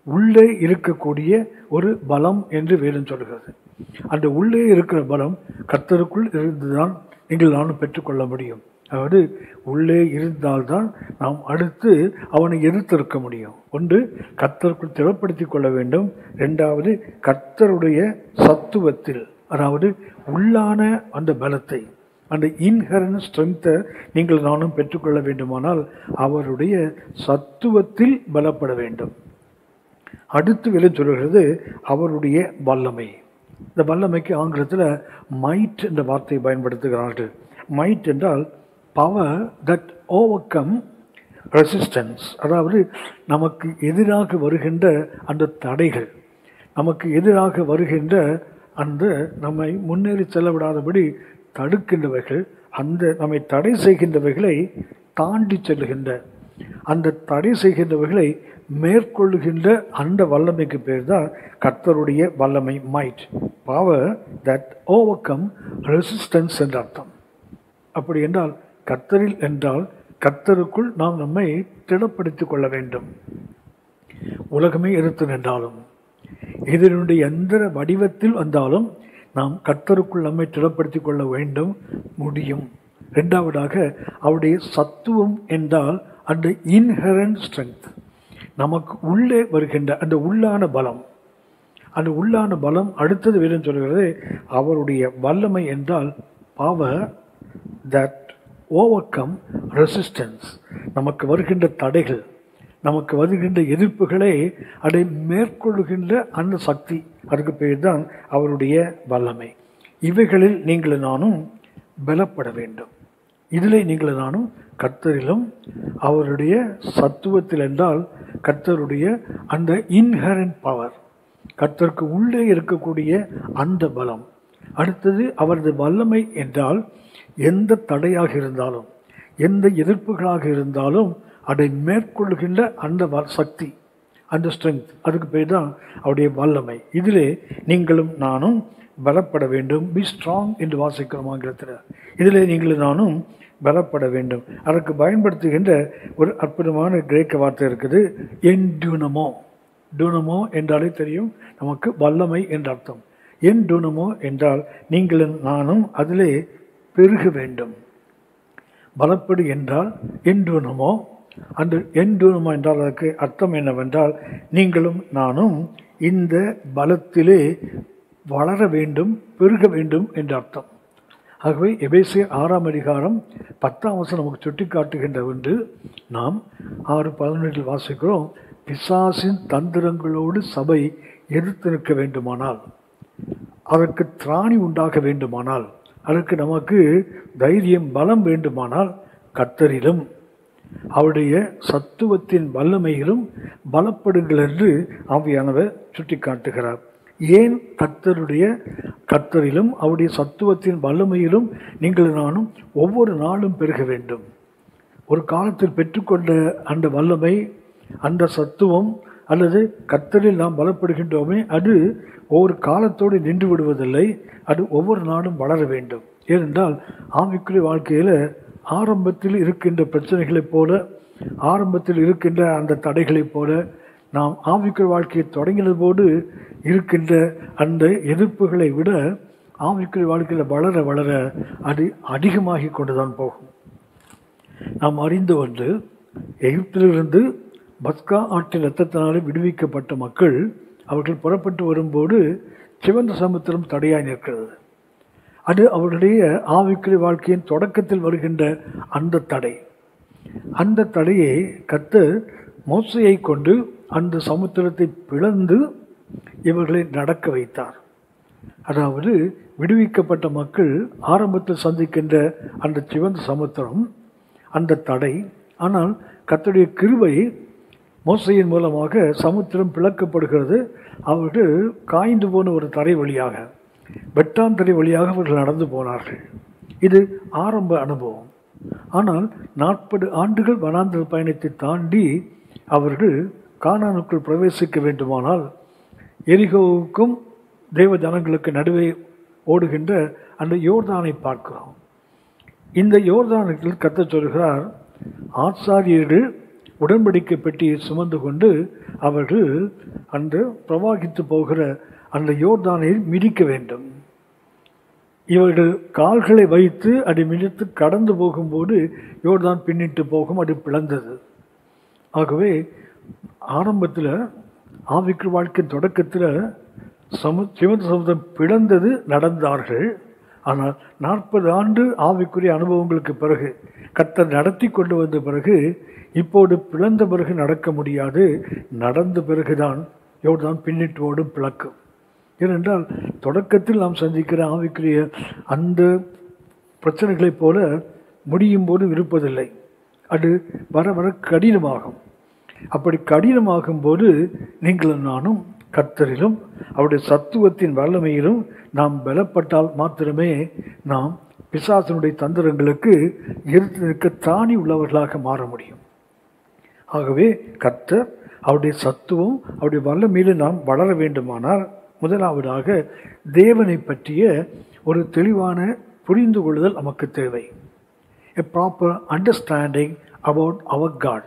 [SPEAKER 1] உள்ளே இருக்கக்கூடிய ஒரு பலம் என்று வேதம் சொல்கிறது. அந்த உள்ளே இருக்கிற பலம் கர்த்தருக்குள் இருந்துதான் நீங்கள் நானும் பெற்றுக்கொள்ள முடியும். அதாவது உள்ளே இருந்தால்தான் நாம் அடுத்து அவனை எதிர்த்திருக்க முடியும். ஒன்று கர்த்தருக்குள் திடப்படுத்திக் கொள்ள வேண்டும், இரண்டாவது கர்த்தருடைய சத்துவத்தில், அதாவது உள்ளான அந்த பலத்தை, அந்த இன்ஹரண்ட் ஸ்ட்ரென்த்தை நீங்கள் நானும் பெற்றுக்கொள்ள வேண்டுமானால் அவருடைய சத்துவத்தில் பலப்பட வேண்டும். அடுத்து வேலை சொல்கிறது அவருடைய வல்லமை. இந்த வல்லமைக்கு ஆங்கிலத்தில் மைட் என்ற வார்த்தையை பயன்படுத்துகிறார்கள். மைட் என்றால் பவர் தட் ஓவர்கம் ரெசிஸ்டன்ஸ், அதாவது நமக்கு எதிராக வருகின்ற அந்த தடைகள், நமக்கு எதிராக வருகின்ற அந்த நம்மை முன்னேறி செல்ல விடாதபடி தடுக்கின்றவைகள், அந்த நம்மை தடை செய்கின்றவைகளை தாண்டி செல்லுகின்ற, அந்த தடை செய்கின்றவைகளை மேற்கொள்ளுகின்ற அந்த வல்லமைக்கு பேர் தான் கர்த்தருடைய வல்லமை, might, power that overcome resistance என்ற அர்த்தம். அப்படி என்றால் கர்த்தரில் என்றால் கர்த்தருக்குள் நாம் நம்மை திடப்படுத்திக் கொள்ள வேண்டும். உலகமே எதிர்த்து நின்றாலும், இதனுடைய எந்த வடிவத்தில் வந்தாலும் நாம் கர்த்தருக்குள் நம்மை திடப்படுத்திக் கொள்ள வேண்டும், முடியும். இரண்டாவதாக அவருடைய சத்துவம் என்றால் அந்த இன்ஹரண்ட் ஸ்ட்ரென்த், நமக்கு உள்ளே வருகின்ற அந்த உள்ளான பலம். அந்த உள்ளான பலம் அடுத்தது வேணும் சொல்கிறது அவருடைய வல்லமை என்றால் பவர் தட் ஓவர்கம் ரெசிஸ்டன்ஸ், நமக்கு வருகின்ற தடைகள், நமக்கு வருகின்ற எதிர்ப்புகளை அதை மேற்கொள்ளுகின்ற அந்த சக்தி, அதுக்கு பேர் தான் அவருடைய வல்லமை. இவைகளில் நீங்கள் நானும் பலப்பட வேண்டும். இதில் நீங்கள் நானும் கர்த்தரிலும் அவருடைய சத்துவத்தில் என்றால் கர்த்தருடைய அந்த இன்ஹரண்ட் பவர், கர்த்தருக்கு உள்ளே இருக்கக்கூடிய அந்த பலம். அடுத்தது அவரது வல்லமை என்றால் எந்த தடையாக இருந்தாலும், எந்த எதிர்ப்புகளாக இருந்தாலும் அதை மேற்கொள்கின்ற அந்த சக்தி, அந்த ஸ்ட்ரென்த், அதுக்கு பேர் தான் அவருடைய வல்லமை. இதிலே நீங்களும் நானும் பலப்பட வேண்டும். பி ஸ்ட்ராங் என்று வாசிக்கிறோம் ஆங்கிலத்தில். இதிலே நீங்களும் நானும் பலப்பட வேண்டும். அதற்கு பயன்படுத்துகின்ற ஒரு அற்புதமான கிரேக்க வார்த்தை இருக்குது, என்டூனமோ. டூனமோ என்றாலே தெரியும் நமக்கு வல்லமை என்ற அர்த்தம். என் டூனமோ என்றால் நீங்களும் நானும் அதிலே பெருக வேண்டும். பலப்படு என்றால் என்டூனமோ. அந்த என்டூனமோ என்றால் அதற்கு அர்த்தம் என்னவென்றால் நீங்களும் நானும் இந்த பலத்திலே வளர வேண்டும், பெருக வேண்டும் என்ற அர்த்தம். ஆகவே எபேசியர் 6:10 நமக்கு சுட்டி காட்டுகின்ற ஒன்று. நாம் 6:11 வாசிக்கிறோம், பிசாசின் தந்திரங்களோடு சபை எதிர்த்து நிற்க வேண்டுமானால், அதற்கு திராணி உண்டாக வேண்டுமானால், அதற்கு நமக்கு தைரியம் பலம் வேண்டுமானால் கர்த்தரிலும் அவருடைய சத்துவத்தின் வல்லமையிலும் பலப்படுங்கள் என்று ஆவியானவர் சுட்டி காட்டுகிறார். ஏன் கர்த்தரிலும் அவருடைய சத்துவத்தின் வல்லமையிலும் நீங்கள் நானும் ஒவ்வொரு நாளும் பெருக வேண்டும்? ஒரு காலத்தில் பெற்றுக்கொண்ட அந்த வல்லமை, அந்த சத்துவம் அல்லது கர்த்தரில் நாம் பலப்படுகின்றோமே, அது ஒவ்வொரு காலத்தோடு நின்று விடுவதில்லை, அது ஒவ்வொரு நாளும் வளர வேண்டும். ஏனென்றால் ஆவிக்குரிய வாழ்க்கையில் ஆரம்பத்தில் இருக்கின்ற பிரச்சனைகளைப் போல, ஆரம்பத்தில் இருக்கின்ற அந்த தடைகளைப் போல, நாம் ஆவிக்குரிய வாழ்க்கையை தொடங்கினது போது இருக்கின்ற அந்த எதிர்ப்புகளை விட ஆவிக்குரிய வாழ்க்கையில் வளர வளர அது அதிகமாகி கொண்டுதான் போகும். நாம் அறிந்து வந்து எகிப்திலிருந்து பஸ்கா ஆற்றின் இரத்தத்தினாலே விடுவிக்கப்பட்ட மக்கள் அவர்கள் புறப்பட்டு வரும்போது சிவந்த சமுத்திரம் தடையாய் நிற்கிறது. அது அவருடைய ஆவிக்குரிய வாழ்க்கையின் தொடக்கத்தில் வருகின்ற அந்த தடை. அந்த தடையை கர்த்தர் மோசேயை கொண்டு அந்த சமுத்திரத்தை பிளந்து இவர்களை நடக்க வைத்தார். அதாவது விடுவிக்கப்பட்ட மக்கள் ஆரம்பத்தில் சந்திக்கின்ற அந்த சிவந்த சமுத்திரம், அந்த தடை. ஆனால் கர்த்தருடைய கிருபை மோசையின் மூலமாக சமுத்திரம் பிளக்கப்படுகிறது. அவர்கள் காய்ந்து போன ஒரு தரை வழியாக, வெட்டாந்தரை வழியாக அவர்கள் நடந்து போனார்கள். இது ஆரம்ப அனுபவம். ஆனால் 40 ஆண்டுகள் வனாந்தர பயணத்தை தாண்டி அவர்கள் கானானுக்குள் பிரவேசிக்க வேண்டுமானால் எரிகோவுக்கும் தேவ ஜனங்களுக்கு நடுவே ஓடுகின்ற அந்த யோர்தானை பார்க்கிறோம். இந்த யோர்தானுக்கு கர்த்தர் சொல்கிறார், ஆசாரியர்கள் உடன்படிக்கை பெட்டியை சுமந்து கொண்டு அவர்கள் அந்த பிரவாகித்து போகிற அந்த யோர்தானை மிதிக்க வேண்டும். இவர்கள் கால்களை வைத்து அதை மிதித்து கடந்து போகும்போது யோர்தான் பின்னிட்டு போகும், அது பிளந்தது. ஆகவே ஆரம்பத்தில் ஆவிக்குரிய வாழ்க்கை தொடக்கத்தில் சிவந்த சமுத்திரம் பிளந்தது, நடந்தார்கள். ஆனால் 40 ஆண்டு ஆவிக்குரிய அனுபவங்களுக்கு பிறகு, கர்த்தர் நடத்தி கொண்டு வந்த பிறகு, இப்போது பிளந்த பிறகு நடக்க முடியாது, நடந்த பிறகுதான் யோர்தான் பின்னிட்டு ஓடும் பிளக்கும். ஏனென்றால் தொடக்கத்தில் நாம் சந்திக்கிற ஆவிக்குரிய அந்த பிரச்சனைகளைப் போல முடியும் போது இருப்பதில்லை. அது வர வர கடினமாகும். அப்படி கடினமாகும் போது நீங்களும் நானும் கர்த்தரிலும் அவருடைய சத்துவத்தின் வல்லமையிலும் நாம் பலப்பட்டால் மாத்திரமே நாம் பிசாசனுடைய தந்திரங்களுக்கு எதிர்த்து நிற்க தானி உள்ளவர்களாக மாற முடியும். ஆகவே கர்த்தர் அவருடைய சத்துவம் அவருடைய வல்லமையில நாம் வளர வேண்டுமானால் முதலாவதாக தேவனை பற்றிய ஒரு தெளிவான புரிந்து கொள்ளுதல் நமக்கு தேவை. A proper understanding about our God.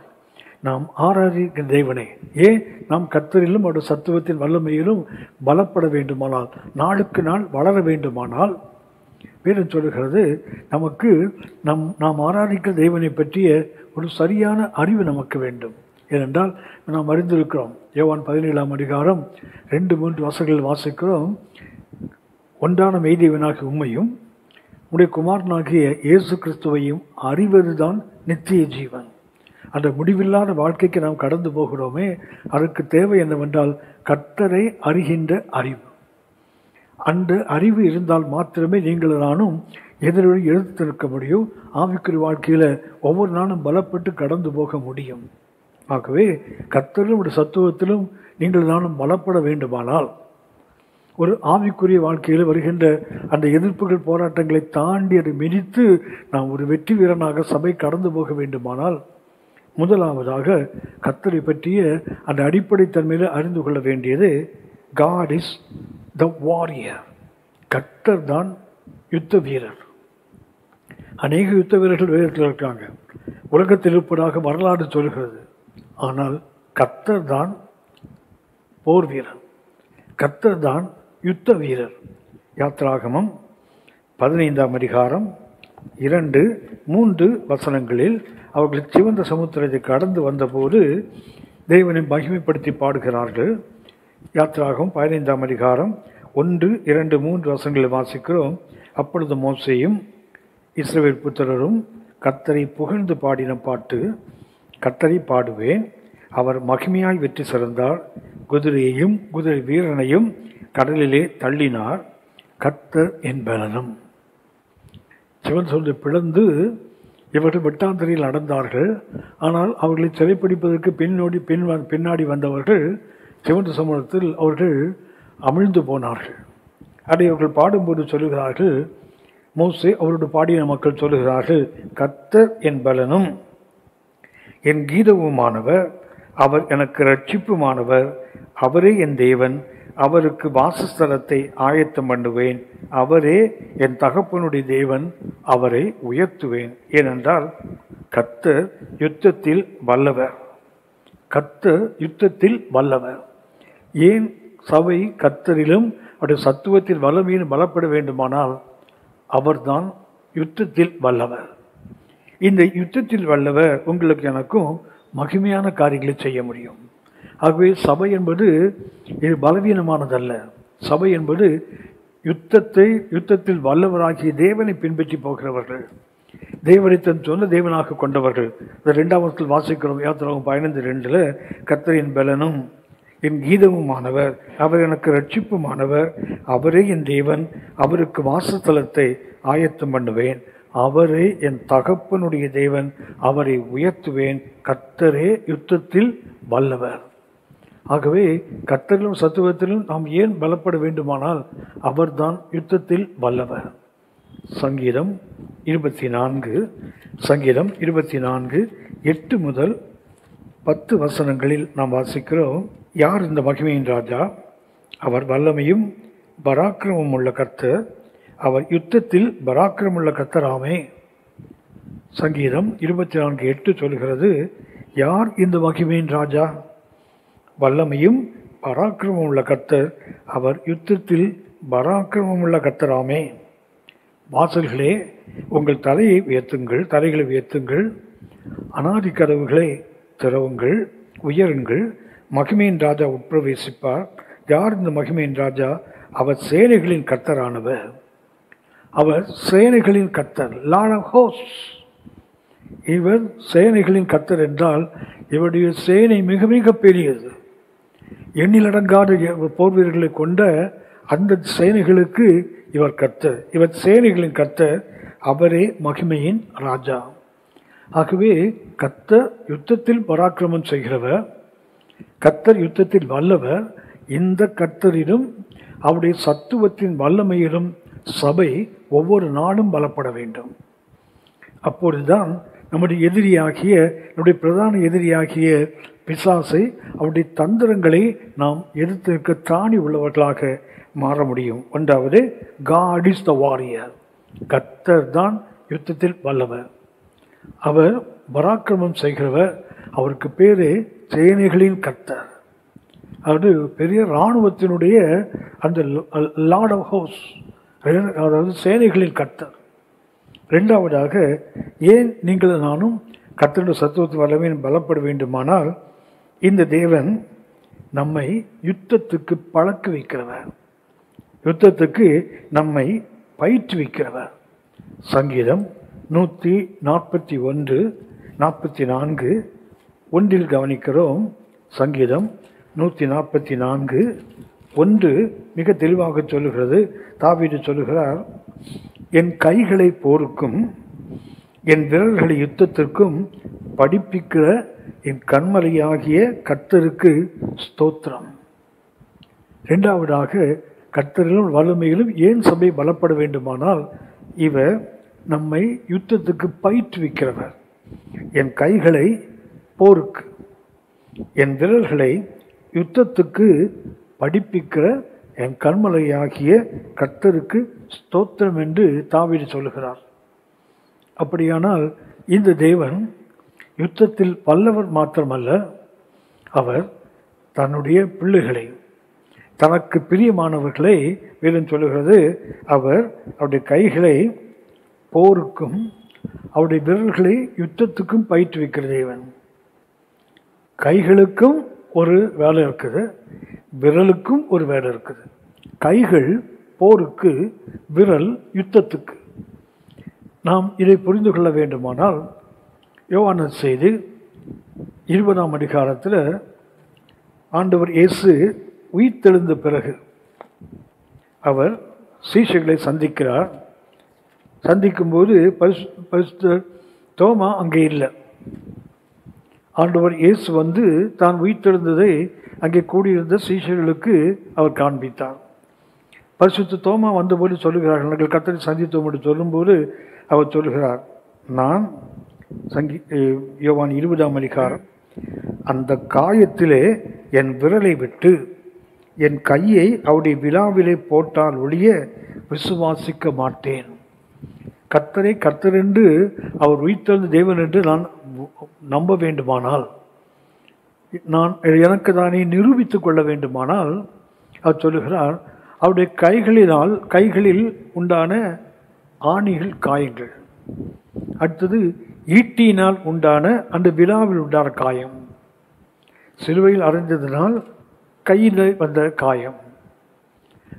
[SPEAKER 1] நாம் ஆராதிக்கிற தேவனை, ஏன் நாம் கர்த்தரிலும் அவருடைய சத்துவத்தின் வல்லமையிலும் பலப்பட வேண்டுமானால், நாளுக்கு நாள் வளர வேண்டுமானால், வேதம் சொல்லுகிறது நமக்கு நாம் ஆராதிக்கிற தேவனை பற்றிய ஒரு சரியான அறிவு நமக்கு வேண்டும். ஏனென்றால் நாம் அறிந்திருக்கிறோம், யோவான் 17ஆம் அதிகாரம் 2-3 வசனங்களில் வாசிக்கிறோம், ஒன்றான மெய்தேவனாகிய உம்மையும் உடைய குமாரனாகிய இயேசு கிறிஸ்துவையும் அறிவதுதான் நித்திய ஜீவன். அந்த முடிவில்லாத வாழ்க்கைக்கு நாம் கடந்து போகிறோமே, அதற்கு தேவை என்னவென்றால் கர்த்தரை அறிகின்ற அறிவு. அந்த அறிவு இருந்தால் மாத்திரமே நீங்கள் நானும் எதிரொலி எழுத்து நிற்க முடியும். ஆவிக்குரிய வாழ்க்கையில் ஒவ்வொரு நாளும் பலப்பட்டு கடந்து போக முடியும். ஆகவே கர்த்தரிலும் ஒரு சத்துவத்திலும் நீங்கள் நானும் பலப்பட வேண்டுமானால், ஒரு ஆவிக்குரிய வாழ்க்கையில் வருகின்ற அந்த எதிர்ப்புகள் போராட்டங்களை தாண்டி அதை மிதித்து நாம் ஒரு வெற்றி வீரனாக சபை கடந்து போக வேண்டுமானால், முதலாவதாக கர்த்தரை பற்றிய அந்த அடிப்படை தன்மையில் அறிந்து கொள்ள வேண்டியது God is the warrior. கர்த்தர் தான் யுத்த வீரர். அநேக யுத்த வீரர்கள் வேதத்தில் இருக்காங்க, உலகத்தில் இருப்பதாக வரலாறு சொல்கிறது. ஆனால் கர்த்தர் தான் போர் வீரர், கர்த்தர் தான் யுத்த வீரர். யாத்ராகமம் 15ஆம் அதிகாரம் 2-3 வசனங்களில் அவர்கள் சிவந்த சமுத்திரத்தை கடந்து வந்தபோது தேவனை மகிமைப்படுத்தி பாடுகிறார்கள். யாத்ராகமம் 15ஆம் அதிகாரம் 1, 2, 3 வசனங்களில் வாசிக்கிறோம். அப்பொழுது மோசேயும் இஸ்ரவேல் புத்திரரும் கர்த்தரை புகழ்ந்து பாடின பாட்டு, கர்த்தரை பாடுவேன், அவர் மகிமையாய் வெற்றி சிறந்தார், குதிரையையும் குதிரை வீரனையும் கடலிலே தள்ளினார், கர்த்தர் என் பலனும். சிவன் சொல்லி பிளந்து இவர்கள் வெட்டாந்தரையில் நடந்தார்கள். ஆனால் அவர்களை சிறைப்பிடிப்பதற்கு பின்னாடி வந்தவர்கள் சிவந்த சமூகத்தில் அவர்கள் அமிழ்ந்து போனார்கள். அதை அவர்கள் பாடும்போது சொல்லுகிறார்கள், மோசே அவரோடு பாடின மக்கள் சொல்லுகிறார்கள், கர்த்தர் என் பலனும் என் கீதவுமானவர், அவர் எனக்கு ரட்சிப்புமானவர், அவரே என் தேவன், அவருக்கு வாசஸ்தலத்தை ஆயத்தம் பண்ணுவேன், அவரே என் தகப்பனுடைய தேவன், அவரை உயர்த்துவேன். ஏனென்றால் கர்த்தர் யுத்தத்தில் வல்லவர், கர்த்தர் யுத்தத்தில் வல்லவர். ஏன் சபை கர்த்தரிலும் அப்படி சத்துவத்தில் வல்லமையின் பலப்பட வேண்டுமானால் அவர்தான் யுத்தத்தில் வல்லவர். இந்த யுத்தத்தில் வல்லவர் உங்களுக்கு எனக்கும் மகிமையான காரியங்களை செய்ய முடியும். ஆகவே சபை என்பது இது பலவீனமானதல்ல. சபை என்பது யுத்தத்தில் வல்லவராகிய தேவனை பின்பற்றி போகிறவர்கள், தேவனை தன் சொன்ன தேவனாக கொண்டவர்கள். இந்த 2ஆம் வாசிக்கிறோம். யாத்திராகமம் 15:2 கர்த்தரின் பலனும் என் கீதமுமானவர், அவர் எனக்கு ரட்சிப்புமானவர், அவரே என் தேவன், அவருக்கு வாசஸ்தலத்தை ஆயத்தம் பண்ணுவேன், அவரே என் தகப்பனுடைய தேவன், அவரை உயர்த்துவேன், கர்த்தரே யுத்தத்தில் வல்லவர். ஆகவே கர்த்தரிலும் சத்துவத்திலும் நாம் ஏன் பலப்பட வேண்டுமானால் அவர்தான் யுத்தத்தில் வல்லவர். சங்கீதம் 24 8 முதல் 10 வசனங்களில் நாம் வாசிக்கிறோம். யார் இந்த மகிமையின் ராஜா? அவர் வல்லமையும் பராக்கிரமும் உள்ள கர்த்தர், அவர் யுத்தத்தில் பராக்கிரமுள்ள கர்த்தராமே. சங்கீதம் 24:8 சொல்கிறது, யார் இந்த மகிமையின் ராஜா? வல்லமையும் பராக்கிரமும் உள்ள கர்த்தர், அவர் யுத்தத்தில் பராக்கிரமம் உள்ள கர்த்தராமே. வாசல்களே உங்கள் தலைகளை உயர்த்துங்கள், அநாதி கதவுகளை திறவுங்கள், உயருங்கள், மகிமையின் ராஜா உட்பிரவேசிப்பார். யார் இந்த மகிமையின் ராஜா? அவர் சேனைகளின் கர்த்தரானவர். அவர் சேனைகளின் கர்த்தர், லார்ட் ஆஃப் ஹோஸ்ட்ஸ். இவர் சேனைகளின் கர்த்தர் என்றால் இவருடைய சேனை மிக மிக பெரியது. எண்ணிலடங்காத போர் வீரர்களை கொண்ட அந்த சேனைகளுக்கு இவர் கர்த்தர். இவர் சேனைகளின் கர்த்தர், அவரே மகிமையின் ராஜா. ஆகவே கர்த்தர் யுத்தத்தில் பராக்கிரமம் செய்கிறவர், கர்த்தர் யுத்தத்தில் வல்லவர். இந்த கர்த்தரிலும் அவருடைய சத்துவத்தின் வல்லமையிலும் சபை ஒவ்வொரு நாளும் பலப்பட வேண்டும். அப்பொழுதுதான் நம்முடைய பிரதான எதிரியாகிய பிசாசை, அவருடைய தந்திரங்களை நாம் எதிர்த்திருக்க திராணி உள்ளவர்களாக மாற முடியும். ஒன்றாவது, God is the warrior. கர்த்தர் தான் யுத்தத்தில் வல்லவர், அவர் பராக்கிரமம் செய்கிறவர். அவருக்கு பேரு சேனைகளின் கர்த்தர். அதாவது பெரிய இராணுவத்தினுடைய அந்த லார்ட் ஆஃப் ஹோஸ்ட், அதாவது சேனைகளின் கர்த்தர். ரெண்டாவதாக, ஏன் நீங்கள் நானும் கர்த்தருடைய சத்துவத்தின் வல்லமையின் பலப்பட வேண்டுமானால் இந்த தேவன் நம்மை யுத்தத்துக்கு பழக்க வைக்கிறவர், யுத்தத்துக்கு நம்மை பயிற்றுவிக்கிறவர். சங்கீதம் 141:44 கவனிக்கிறோம். சங்கீதம் 144:1 மிக தெளிவாக சொல்லுகிறது. தாவீது சொல்லுகிறார், என் கைகளை போருக்கும் என் விரல்களை யுத்தத்திற்கும் படிப்பிக்கிற என் கண்மலையாகிய கர்த்தருக்கு ஸ்தோத்திரம். இரண்டாவதாக, கர்த்தரிலும் வல்லமையிலும் ஏன் சபை பலப்பட வேண்டுமானால் இவர் நம்மை யுத்தத்துக்கு பயிற்றுவிக்கிறவர். என் கைகளை போருக்கு, என் விரல்களை யுத்தத்துக்கு படிப்பிக்கிற என் கண்மலையாகிய கர்த்தருக்கு ஸ்தோத்திரம் என்று தாவீது சொல்லுகிறார். அப்படியானால் இந்த தேவன் யுத்தத்தில் வல்லவர் மாத்திரமல்ல, அவர் தன்னுடைய பிள்ளைகளை, தனக்கு பிரியமானவர்களை, வேதம் சொல்லுகிறது, அவருடைய கைகளை போருக்கும் அவருடைய விரல்களை யுத்தத்துக்கும் பயிற்றுவிக்கிற தேவன். கைகளுக்கும் ஒரு வேலை இருக்குது, விரலுக்கும் ஒரு வேலை இருக்குது. கைகள் போருக்கு, விரல் யுத்தத்துக்கு. நாம் இதை புரிந்து கொள்ள வேண்டுமானால் யோவான் செய்தி 20ஆம் அதிகாரத்தில் ஆண்டவர் இயேசு உயிர்த்தெழுந்த பிறகு அவர் சீஷர்களை சந்திக்கிறார். சந்திக்கும்போது பரிசுத்த தோமா அங்கே இல்லை. ஆண்டவர் இயேசு தான் உயிர்த்தெழுந்ததை அங்கே கூடியிருந்த சீஷர்களுக்கு அவர் காண்பித்தார். பரிசுத்த தோமா வந்தபோது சொல்லுகிறார்கள், நாங்கள் கர்த்தரை சந்தித்தோம் என்று சொல்லும்போது அவர் சொல்லுகிறார், நான் யோவான் 20ஆம் அதிகாரம், அந்த காயத்திலே என் விரலை விட்டு என் கையை அவருடைய விழாவிலே போட்டால் ஒழிய விசுவாசிக்க மாட்டேன். கர்த்தரை கர்த்தர் என்று, அவர் உயிர்த்தெழுந்த தேவன் என்று நான் நம்ப வேண்டுமானால், நான் எனக்கு தானே நிரூபித்துக் கொள்ள வேண்டுமானால், அவர் சொல்லுகிறார், அவருடைய கைகளில் உண்டான ஆணிகள் காயங்கள். அடுத்தது ஈட்டியினால் உண்டான அந்த விழாவில் உண்டான காயம், சிலுவையில் அறைந்ததினால் கையில் வந்த காயம்.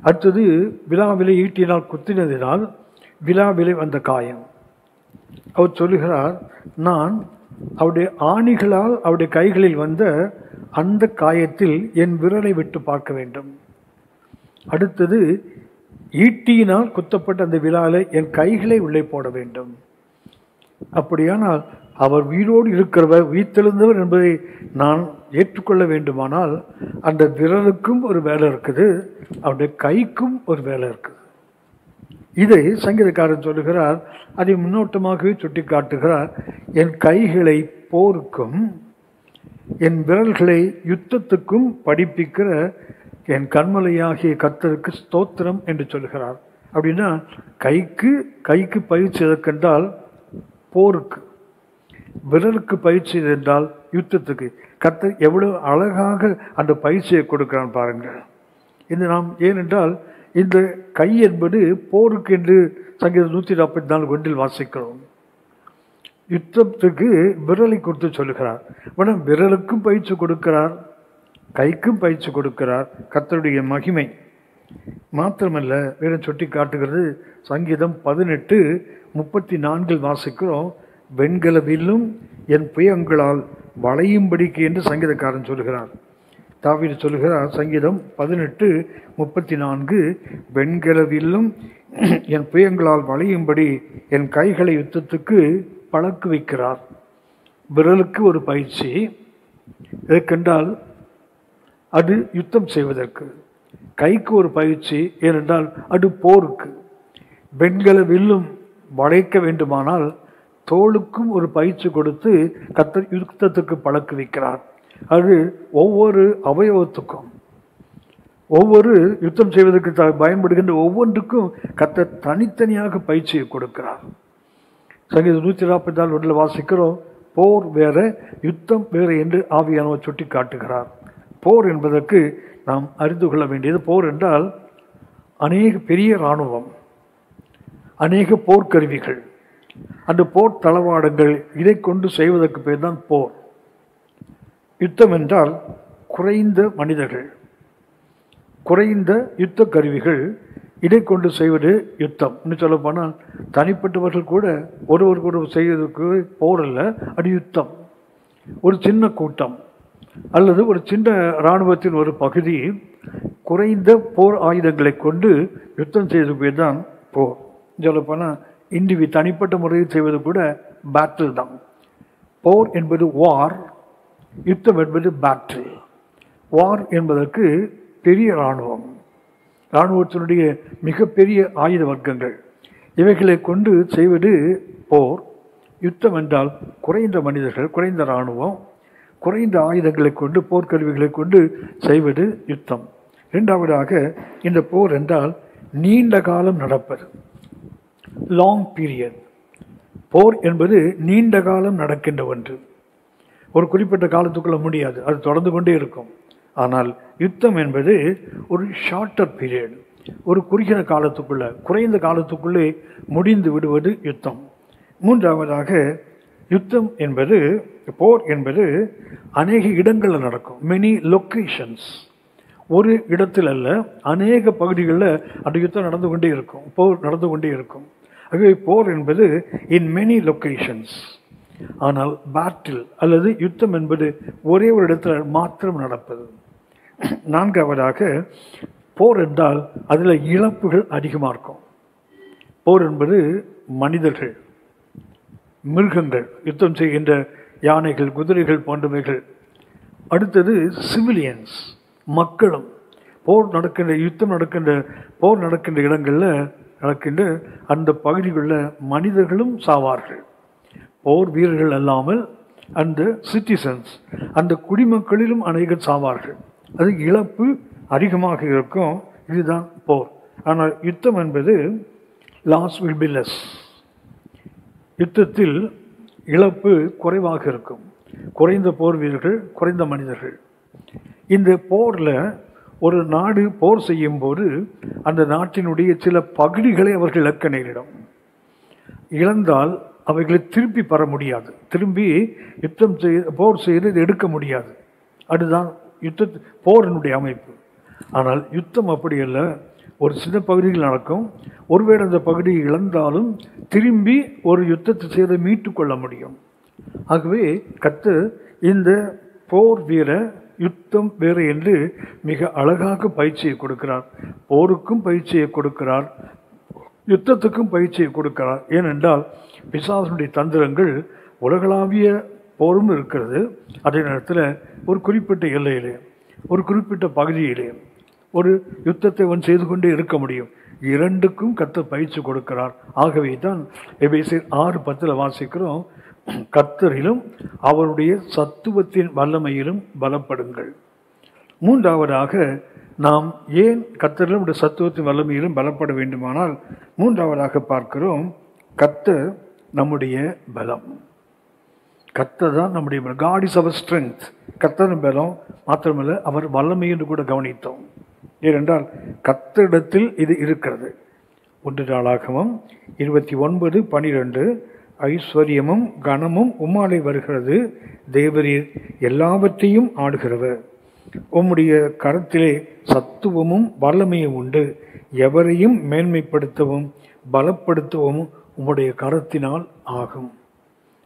[SPEAKER 1] அடுத்தது விழாவிலே ஈட்டியினால் குத்தினதினால் விழாவிலே வந்த காயம். அவர் சொல்லுகிறார், நான் அவருடைய ஆணிகளால் அவருடைய கைகளில் வந்த அந்த காயத்தில் என் விரலை விட்டு பார்க்க வேண்டும். அடுத்தது ஈட்டியினால் குத்தப்பட்ட அந்த விழாவில் என் கைகளை உள்ளே போட வேண்டும். அப்படியானால் அவர் உயிரோடு இருக்கிறவர், உயிர்த்தெழுந்தவர் என்பதை நான் ஏற்றுக்கொள்ள வேண்டுமானால் அந்த விரலுக்கும் ஒரு வேலை இருக்குது, அவருடைய கைக்கும் ஒரு வேலை இருக்குது. இதை சங்கீதக்காரன் சொல்லுகிறார், அதை முன்னோட்டமாகவே சுட்டி காட்டுகிறார். என் கைகளை போருக்கும் என் விரல்களை யுத்தத்துக்கும் படிப்பிக்கிற என் கண்மலையாகிய கர்த்தருக்கு ஸ்தோத்திரம் என்று சொல்கிறார். அப்படின்னா கைக்கு பயிற்சி எதற்கென்றால் போருக்கு, விரலுக்கு பயிற்சி என்றால் யுத்தத்துக்கு. கர்த்தர் எவ்வளவு அழகாக அந்த பயிற்சியை கொடுக்கிறான் பாருங்கள். இது நாம் ஏனென்றால் இந்த கை என்பது போருக்கு என்று சங்கீதம் 144 ஒன்றில் வாசிக்கிறோம். யுத்தத்துக்கு விரலை கொடுத்து சொல்லுகிறார். விரலுக்கும் பயிற்சி கொடுக்கிறார், கைக்கும் பயிற்சி கொடுக்கிறார். கர்த்தருடைய மகிமை மாத்திரமல்ல, வேற சுட்டி காட்டுகிறது. சங்கீதம் 18:34 வாசிக்கிறோம், வெண்கலவிலும் என் புயங்களால் வளையும்படிக்கு என்று சங்கீதக்காரன் சொல்கிறார். தாவீது சொல்கிறார், சங்கீதம் 18:34, வெண்கலவிலும் என் புயங்களால் வளையும்படி என் கைகளை யுத்தத்துக்கு பழக்கு வைக்கிறார். விரலுக்கு ஒரு பயிற்சி எதற்கென்றால் அது யுத்தம் செய்வதற்கு, கைக்கு ஒரு பயிற்சி ஏனென்றால் அது போருக்கு. வெண்கல வில்லும் வளைக்க வேண்டுமானால் தோளுக்கும் ஒரு பயிற்சி கொடுத்து கர்த்தர் யுத்தத்துக்கு பழக்கு வைக்கிறார். அது ஒவ்வொரு அவயவத்துக்கும், ஒவ்வொரு யுத்தம் செய்வதற்கு பயன்படுகின்ற ஒவ்வொன்றுக்கும் கர்த்தர் தனித்தனியாக பயிற்சியை கொடுக்கிறார். சங்கீதம் 144 வாசிக்கிறோம், போர் வேற யுத்தம் வேற என்று ஆவியானவர் சுட்டி காட்டுகிறார். போர் என்பதற்கு நாம் அறிந்து கொள்ள வேண்டியது, போர் என்றால் அநேக பெரிய இராணுவம், அநேக போர்க்கருவிகள், அந்த போர் தளவாடங்கள், இதை கொண்டு செய்வதற்கு பேர் தான் போர். யுத்தம் என்றால் குறைந்த மனிதர்கள், குறைந்த யுத்த கருவிகள், இதை கொண்டு செய்வது யுத்தம். இன்னும் சொல்ல போனால் தனிப்பட்டவர்கள் கூட ஒருவருக்கு செய்வதற்கு போர் அல்ல, அது யுத்தம். ஒரு சின்ன கூட்டம் அல்லது ஒரு சின்ன இராணுவத்தின் ஒரு பகுதி குறைந்த போர் ஆயுதங்களை கொண்டு யுத்தம் செய்வது பேர் தான் போர். சொல்லப்போனால் தனிப்பட்ட முறையில் செய்வது கூட பேட்டில் தான். போர் என்பது வார், யுத்தம் என்பது பேட்டில். வார் என்பதற்கு பெரிய இராணுவம், இராணுவத்தினுடைய மிகப்பெரிய ஆயுத வர்க்கங்கள், இவைகளை கொண்டு செய்வது போர். யுத்தம் என்றால் குறைந்த மனிதர்கள், குறைந்த இராணுவம், குறைந்த ஆயுதங்களை கொண்டு, போர்க்கருவிகளை கொண்டு செய்வது யுத்தம். இரண்டாவதாக இந்த போர் என்றால் நீண்ட காலம் நடப்பது, லாங் பீரியட். போர் என்பது நீண்ட காலம் நடக்கின்ற ஒன்று, ஒரு குறிப்பிட்ட காலத்துக்குள்ள முடியாது, அது தொடர்ந்து கொண்டே இருக்கும். ஆனால் யுத்தம் என்பது ஒரு ஷார்ட்டர் பீரியட், ஒரு குறுகிய காலத்துக்குள்ள, குறைந்த காலத்துக்குள்ளே முடிந்து விடுவது யுத்தம். மூன்றாவதாக யுத்தம் என்பது, போர் என்பது அநேக இடங்களில் நடக்கும், மெனி லொக்கேஷன்ஸ். ஒரு இடத்தில் அல்ல, அநேக பகுதிகளில் அந்த யுத்தம் நடந்து கொண்டே இருக்கும், போர் நடந்து கொண்டே இருக்கும். ஆகவே போர் என்பது இன் மெனி லொக்கேஷன்ஸ். ஆனால் பேட்டில் அல்லது யுத்தம் என்பது ஒரே ஒரு இடத்துல மாத்திரம் நடப்பது. நான்காவதாக போர் என்றால் அதில் இழப்புகள் அதிகமாக இருக்கும். போர் என்பது மனிதர்கள், மிருகங்கள், யுத்தம் செய்கின்ற யானைகள், குதிரைகள் போன்றவைகள். அடுத்தது சிவிலியன்ஸ், மக்களும். போர் நடக்கின்ற, யுத்தம் நடக்கின்ற, போர் நடக்கின்ற இடங்களில் நடக்கின்ற அந்த பகுதிகளில் மனிதர்களும் சாவார்கள். போர் வீரர்கள் அல்லாமல் அந்த சிட்டிசன்ஸ், அந்த குடிமக்களிலும் அநேகர் சாவார்கள். அது இழப்பு அதிகமாக இருக்கும். இதுதான் போர். ஆனால் யுத்தம் என்பது லாஸ் வில் பி லெஸ். யுத்தத்தில் இழப்பு குறைவாக இருக்கும், குறைந்த போர் வீரர்கள், குறைந்த மனிதர்கள். இந்த போரில் ஒரு நாடு போர் செய்யும் போது அந்த நாட்டினுடைய சில பகுதிகளை அவர்கள் இழக்க நேரிடும். இழந்தால் அவைகளை திருப்பி பெற முடியாது, திரும்பி போர் செய்து எடுக்க முடியாது. அதுதான் போரினுடைய அமைப்பு. ஆனால் யுத்தம் அப்படி அல்ல, ஒரு சின்ன பகுதியில் நடக்கும். ஒருவேளை அந்த பகுதியை இழந்தாலும் திரும்பி ஒரு யுத்தத்தை செய்து மீட்டு கொள்ள முடியும். ஆகவே கர்த்தர் இந்த போர் வீர யுத்தம் வேறு என்று மிக அழகாக பயிற்சியை கொடுக்கிறார். போருக்கும் பயிற்சியை கொடுக்கிறார், யுத்தத்துக்கும் பயிற்சியை கொடுக்கிறார். ஏனென்றால் பிசாசுடைய தந்திரங்கள் உலகளாவிய போரும் இருக்கிறது. அதே நேரத்தில் ஒரு குறிப்பிட்ட எல்லையிலே, ஒரு குறிப்பிட்ட பகுதியிலே ஒரு யுத்தத்தை அவன் செய்து கொண்டே இருக்க முடியும். இரண்டுக்கும் கர்த்தர் பயிற்சி கொடுக்கிறார். ஆகவே தான் எபேசியர் 6:10 வாசிக்கிறோம், கர்த்தரிலும் அவருடைய சத்துவத்தின் வல்லமையிலும் பலப்படுங்கள். மூன்றாவதாக நாம் ஏன் கர்த்தரிலும் சத்துவத்தின் வல்லமையிலும் பலப்பட வேண்டுமானால், மூன்றாவதாக பார்க்கிறோம், கர்த்தர் நம்முடைய பலம். கர்த்தர் தான் நம்முடைய பலம். God is our strength. கர்த்தரின் பலம் மாத்திரமல்ல, அவர் வல்லமை என்று கூட கவனித்தோம். ஏனென்றால் கர்த்தரிடத்தில் இது இருக்கிறது. 1 நாளாகமம் 29:12 ஐஸ்வர்யமும் கனமும் உம்மாலே வருகிறது, தேவரீர் எல்லாவற்றையும் ஆடுகிறவர். உம்முடைய கரத்திலே சத்துவமும் வல்லமையும் உண்டு, எவரையும் மேன்மைப்படுத்தவும் பலப்படுத்தவும் உம்முடைய கரத்தினால் ஆகும்.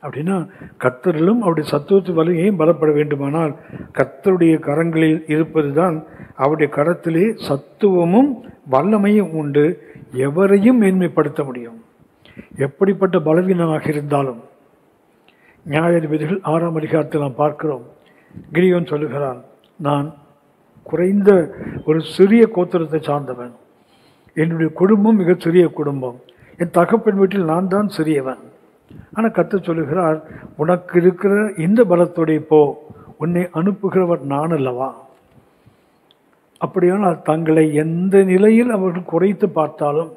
[SPEAKER 1] அப்படின்னா கர்த்தரிலும் அவருடைய சத்துவத்து வல்லமையும் பலப்பட வேண்டுமானால் கர்த்தருடைய கரங்களில் இருப்பது தான், அவருடைய கரத்திலே சத்துவமும் வல்லமையும் உண்டு, எவரையும் மேன்மைப்படுத்த முடியும். எப்படிப்பட்ட பலவீனமாக இருந்தாலும், நியாயாதிபதிகள் 6ஆம் அதிகாரத்தில் நாம் பார்க்கிறோம், கிரியோன் சொல்லுகிறான், நான் குறைந்த ஒரு சிறிய கோத்திரத்தை சார்ந்தவன், என்னுடைய குடும்பம் மிக சிறிய குடும்பம், என் தகப்பன் வீட்டில் நான் தான் சிறியவன். ஆனால் கர்த்தர் சொல்லுகிறார், உனக்கு இருக்கிற இந்த பலத்தோடைய போ, உன்னை அனுப்புகிறவர் நான் அல்லவா. அப்படியானால் தங்களை எந்த நிலையில் அவர்கள் குறைத்து பார்த்தாலும்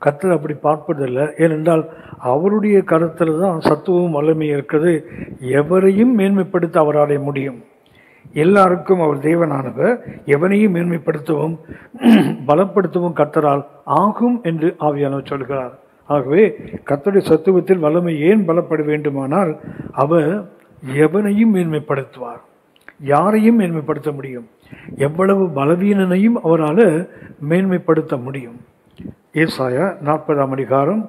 [SPEAKER 1] கர்த்தர் அப்படி பார்ப்பதில்லை. ஏனென்றால் அவருடைய கருத்தில் தான் சத்துவமும் வல்லமையும் இருக்கிறது. எவரையும் மேன்மைப்படுத்த அவராலே முடியும். எல்லாருக்கும் அவர் தேவனானவர், எவனையும் மேன்மைப்படுத்தவும் பலப்படுத்தவும் கர்த்தரால் ஆகும் என்று ஆவியானவர் சொல்கிறார். ஆகவே கர்த்தருடைய சத்துவத்தில் வல்லமை ஏன் பலப்பட வேண்டுமானால், அவர் எவனையும் மேன்மைப்படுத்துவார், யாரையும் மேன்மைப்படுத்த முடியும், எவ்வளவு பலவீனனையும் அவரால் மேன்மைப்படுத்த முடியும். ஏசாயா 40ஆம் அதிகாரம்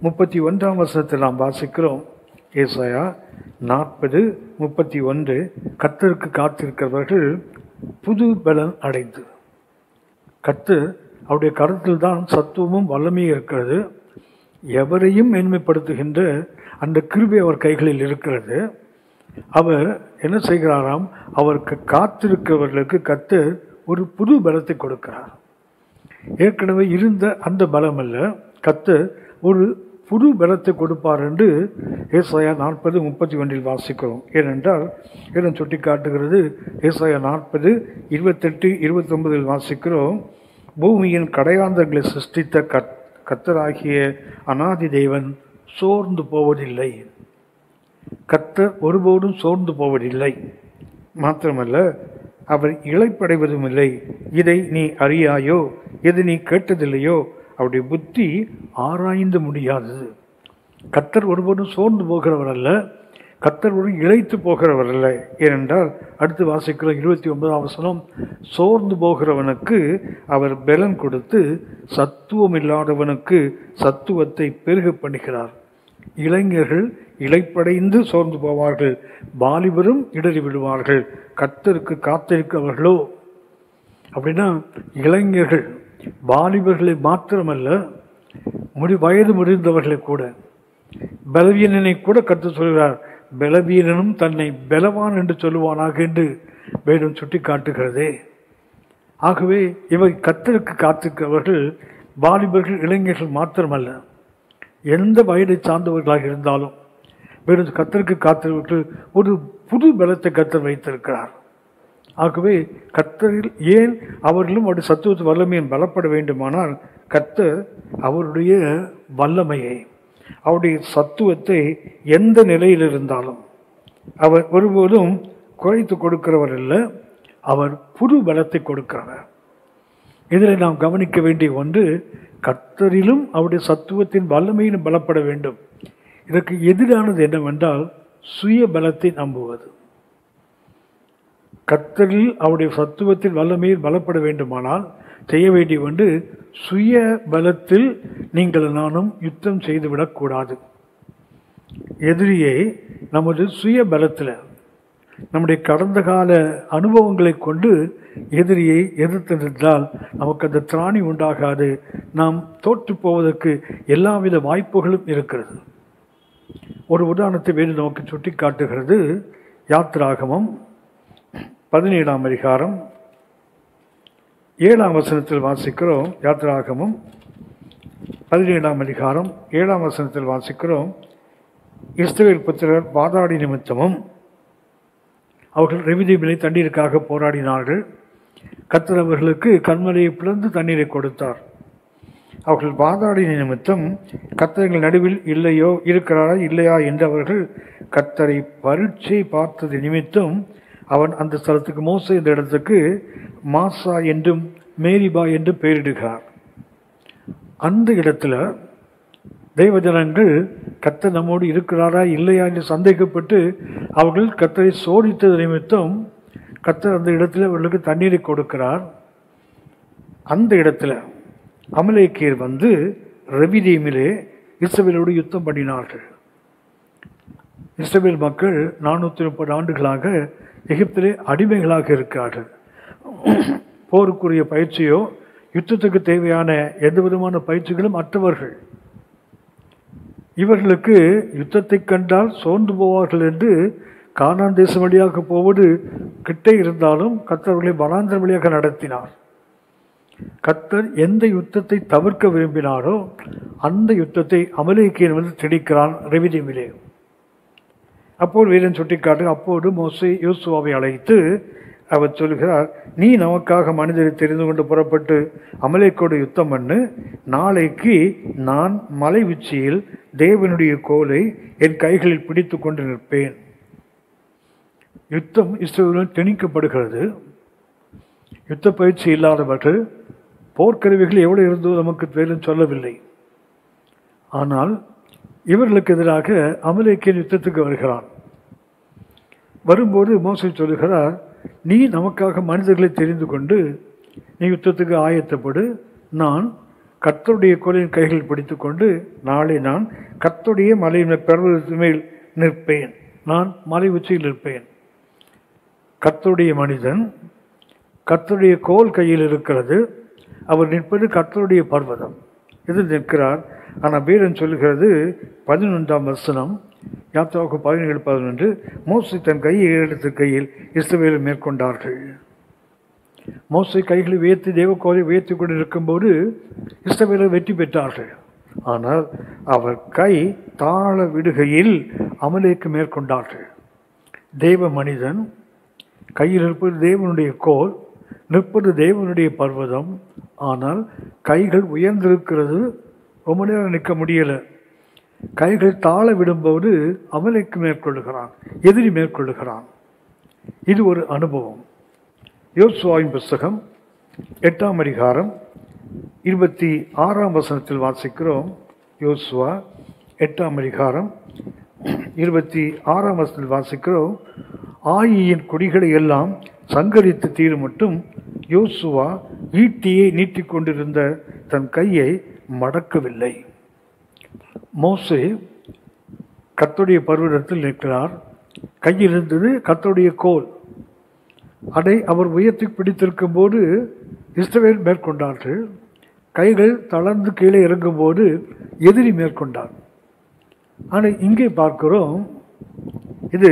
[SPEAKER 1] 31ஆம் வசனத்தில் நாம் வாசிக்கிறோம். ஏசாயா 40:31 கர்த்தருக்கு காத்திருக்கிறவர்கள் புது பலன் அடைந்து. கர்த்தர் அவருடைய கருத்தில் தான் சத்துவமும் வல்லமையும் இருக்கிறது. எவரையும் மேன்மைப்படுத்துகின்ற அந்த கிருபை அவர் கைகளில் இருக்கிறது. அவர் என்ன செய்கிறாராம், அவருக்கு காத்திருக்கிறவர்களுக்கு கர்த்தர் ஒரு புது பலத்தை கொடுக்கிறார். ஏற்கனவே இருந்த அந்த பலம் அல்ல, கர்த்தர் ஒரு புது பலத்தை கொடுப்பார் என்று ஏசாயா 40:31 வாசிக்கிறோம். ஏனென்றால் இடம் சுட்டி காட்டுகிறது. ஏசாயா 40:28-29 வாசிக்கிறோம், பூமியின் கடையாந்தங்களை சிருஷ்டித்த கர்த்தராகிய அநாதி தேவன் சோர்ந்து போவதில்லை. கர்த்தர் ஒருபோதும் சோர்ந்து போவதில்லை. மாத்திரமல்ல, அவர் இளைப்படைவதும் இல்லை. இதை நீ அறியாயோ, எது நீ கேட்டதில்லையோ, அவருடைய புத்தி ஆராய்ந்து முடியாதது. கர்த்தர் ஒருபோதும் சோர்ந்து போகிறவர் அல்ல, கர்த்தர் ஒரு இளைத்து போகிறவர் அல்ல. ஏனென்றால் அடுத்து வாசிக்கிற 29ஆம் வசனம், சோர்ந்து போகிறவனுக்கு அவர் பலன் கொடுத்து சத்துவம் இல்லாதவனுக்கு சத்துவத்தை பெருக பண்ணுகிறார். இளைஞர்கள் இளைப்படைந்து சோர்ந்து போவார்கள், வாலிபரும் இடறி விடுவார்கள். கர்த்தருக்கு காத்திருக்கிறவர்களோ, அப்படின்னா இளைஞர்கள் வாலிபர்களை மாத்திரமல்ல, வயது முதிர்ந்தவர்களை கூட, பலவீனனை கூட கர்த்தர் சொல்கிறார், பலவீனனும் தன்னை பலவான் என்று சொல்லுவானாக என்று வேதம் சுட்டி காட்டுகிறதே. ஆகவே இவை கர்த்தருக்கு காத்திருக்கிறவர்கள் வாலிபர்கள் இளைஞர்கள் மாத்திரமல்ல, எந்த வயதை சார்ந்தவர்களாக இருந்தாலும் வேறு கர்த்தருக்கு காத்திருவர்கள் ஒரு புது பலத்தை கர்த்தர் வைத்திருக்கிறார். ஆகவே கர்த்தரில் ஏன் அவர்களும் அவருடைய சத்துவத்து வல்லமையை பலப்பட வேண்டுமானால், கர்த்தர் அவருடைய வல்லமையை, அவருடைய சத்துவத்தை எந்த நிலையில் இருந்தாலும் அவர் ஒருபோதும் குறைத்து கொடுக்கிறவர் அல்ல, அவர் புது பலத்தை கொடுக்கிறவர். இதில் நாம் கவனிக்க வேண்டிய ஒன்று, கர்த்தரிலும் அவருடைய சத்துவத்தின் வல்லமையிலும் பலப்பட வேண்டும். இதற்கு எதிரானது என்னவென்றால் சுய பலத்தை நம்புவது. கர்த்தரில் அவருடைய சத்துவத்தின் வல்லமையில் பலப்பட வேண்டுமானால் செய்ய வேண்டிய ஒன்று, சுய பலத்தில் நீங்கள் நானும் யுத்தம் செய்துவிடக்கூடாது. எதிரியை நமது சுய பலத்தில், நம்முடைய கடந்த கால அனுபவங்களை கொண்டு எதிரியை எதிர்த்து நின்றால் நமக்கு அந்த திராணி உண்டாகாது. நாம் தோற்று போவதற்கு எல்லாவித வாய்ப்புகளும் இருக்கிறது. ஒரு உதாரணத்தை வேறு நமக்கு சுட்டி காட்டுகிறது. யாத்திராகமம் 17ஆம் அதிகாரம் 7ஆம் வசனத்தில் வாசிக்கிறோம். யாத்திராகமம் 17ஆம் அதிகாரம் 7ஆம் வசனத்தில் வாசிக்கிறோம். இஸ்ரவேல் புத்திரர் வாதாடி நிமித்தமும் அவர்கள் ரெவிதீமிலே தண்ணீருக்காக போராடினார்கள். கர்த்தர் அவர்களுக்கு கன்மலையை பிளந்து தண்ணீரை கொடுத்தார். அவர்கள் வாதாடின நிமித்தம் கர்த்தர் நடுவில் இல்லையோ இருக்கிறாரா இல்லையா என்று அவர்கள் கர்த்தரை பரீட்சை பார்த்தது நிமித்தம் அவன் அந்த ஸ்தலத்துக்கு, மோசே இந்த இடத்துக்கு மாசா என்றும் மேரிபா என்றும் பெயரிடுகிறார். அந்த இடத்துல தெய்வஜனங்கள் கர்த்தர் நம்மோடு இருக்கிறாரா இல்லையா என்று சந்தேகப்பட்டு அவர்கள் கர்த்தரை சோதித்தது நிமித்தம் கர்த்தர் அந்த இடத்துல அவர்களுக்கு தண்ணீரை கொடுக்கிறார். அந்த இடத்துல அமலேக்கியர் வந்து ரெவிதீமிலே இஸ்ரவேலோடு யுத்தம் பண்ணினார்கள். இஸ்ரவேல் மக்கள் 430 ஆண்டுகளாக எகிப்திலே அடிமைகளாக இருக்கிறார்கள். போருக்குரிய பயிற்சியோ யுத்தத்துக்கு தேவையான எந்த விதமான பயிற்சிகளும் அற்றவர்கள். இவர்களுக்கு யுத்தத்தை கண்டால் சோர்ந்து போவார்கள் என்று கானான் தேசம் வழியாக போவது கிட்டே இருந்தாலும் கர்த்தர்களை வனாந்தரம் வழியாக நடத்தினார். கர்த்தர் எந்த யுத்தத்தை தவிர்க்க விரும்பினாரோ அந்த யுத்தத்தை அமலேக்கியன் வந்து திணிக்கிறான் ரெவிதீமிலே. அப்போது வீரன் சுட்டிக்காட்டு, அப்போது மோசே யோசுவாவை அழைத்து அவர் சொல்கிறார், நீ நமக்காக மனிதரை தெரிந்து கொண்டு புறப்பட்டு அமலேக்கோடு யுத்தம் பண்ணு. நாளைக்கு நான் மலை உச்சியில் தேவனுடைய கோலை என் கைகளில் பிடித்து கொண்டு நிற்பேன். யுத்தம் இஸ்ரவேலில் திணிக்கப்படுகிறது. யுத்த பயிற்சி இல்லாதவர்கள் போர்க்கருவிகள் எவ்வளவு இருந்தோ நமக்கு மேலும் சொல்லவில்லை. ஆனால் இவர்களுக்கு எதிராக அமலேக்கியன் யுத்தத்துக்கு வருகிறான். வரும்போது மோசே சொல்லுகிறார், நீ நமக்காக மனிதர்களை தெரிந்து கொண்டு நீ யுத்தத்துக்கு ஆயத்தப்படு. நான் கர்த்தருடைய கோலின் கைகள் பிடித்து கொண்டு நாளை நான் கர்த்தருடைய மலையின் பர்வதத்தின் மேல் நிற்பேன். நான் மலை உச்சியில் நிற்பேன். கர்த்தருடைய மனிதன், கர்த்தருடைய கோல் கையில் இருக்கிறது. அவர் நிற்பது கர்த்தருடைய பர்வதம். இது நிற்கிறார். ஆனால் வீரன் சொல்லுகிறது 11ஆம் வசனம், யாத்திராவுக்கு 17:11, மோசே தன் கையை எடுத்த கையில் இஸ்ரவேலை மேற்கொண்டார்கள். மோசே கைகளை உயர்த்தி தேவக்கோலை உயர்த்தி கொண்டு இருக்கும்போது இஸ்ரவேலர் வெற்றி பெற்றார்கள். ஆனால் அவர் கை தாழ விடுகையில் அமலேக்கு மேற்கொண்டார்கள். தேவ மனிதன் கையில் இருப்பது தேவனுடைய கோல், நிற்பது தேவனுடைய பர்வதம். ஆனால் கைகள் உயர்ந்திருக்கிறது, ரொம்ப நேரம் நிற்க முடியலை. கைகள் தாழ விடும்போது அமலேக்கு மேற்கொள்ளுகிறான், எதிரி மேற்கொள்ளுகிறான். இது ஒரு அனுபவம். யோசுவாவின் புஸ்தகம் 8ஆம் அதிகாரம் 26ஆம் வசனத்தில் வாசிக்கிறோம். யோசுவா 8ஆம் அதிகாரம் 26ஆம் வசனத்தில் வாசிக்கிறோம். ஆயியின் கொடிகளை எல்லாம் சங்கரித்து தீரும் மட்டும் யோசுவா ஈட்டியை நீட்டிக் கொண்டிருந்த தன் கையை மடக்கவில்லை. மோசே கர்த்தருடைய பர்வதத்தில் நிற்கிறார். கையில் இருந்தது கர்த்தருடைய கோல். அதை அவர் உயர்த்தி பிடித்திருக்கும் போது இஸ்ரவேல் மேற்கொண்டார்கள். கைகள் தளர்ந்து கீழே இறங்கும் போது எதிரி மேற்கொண்டார். ஆனால் இங்கே பார்க்கிறோம், இது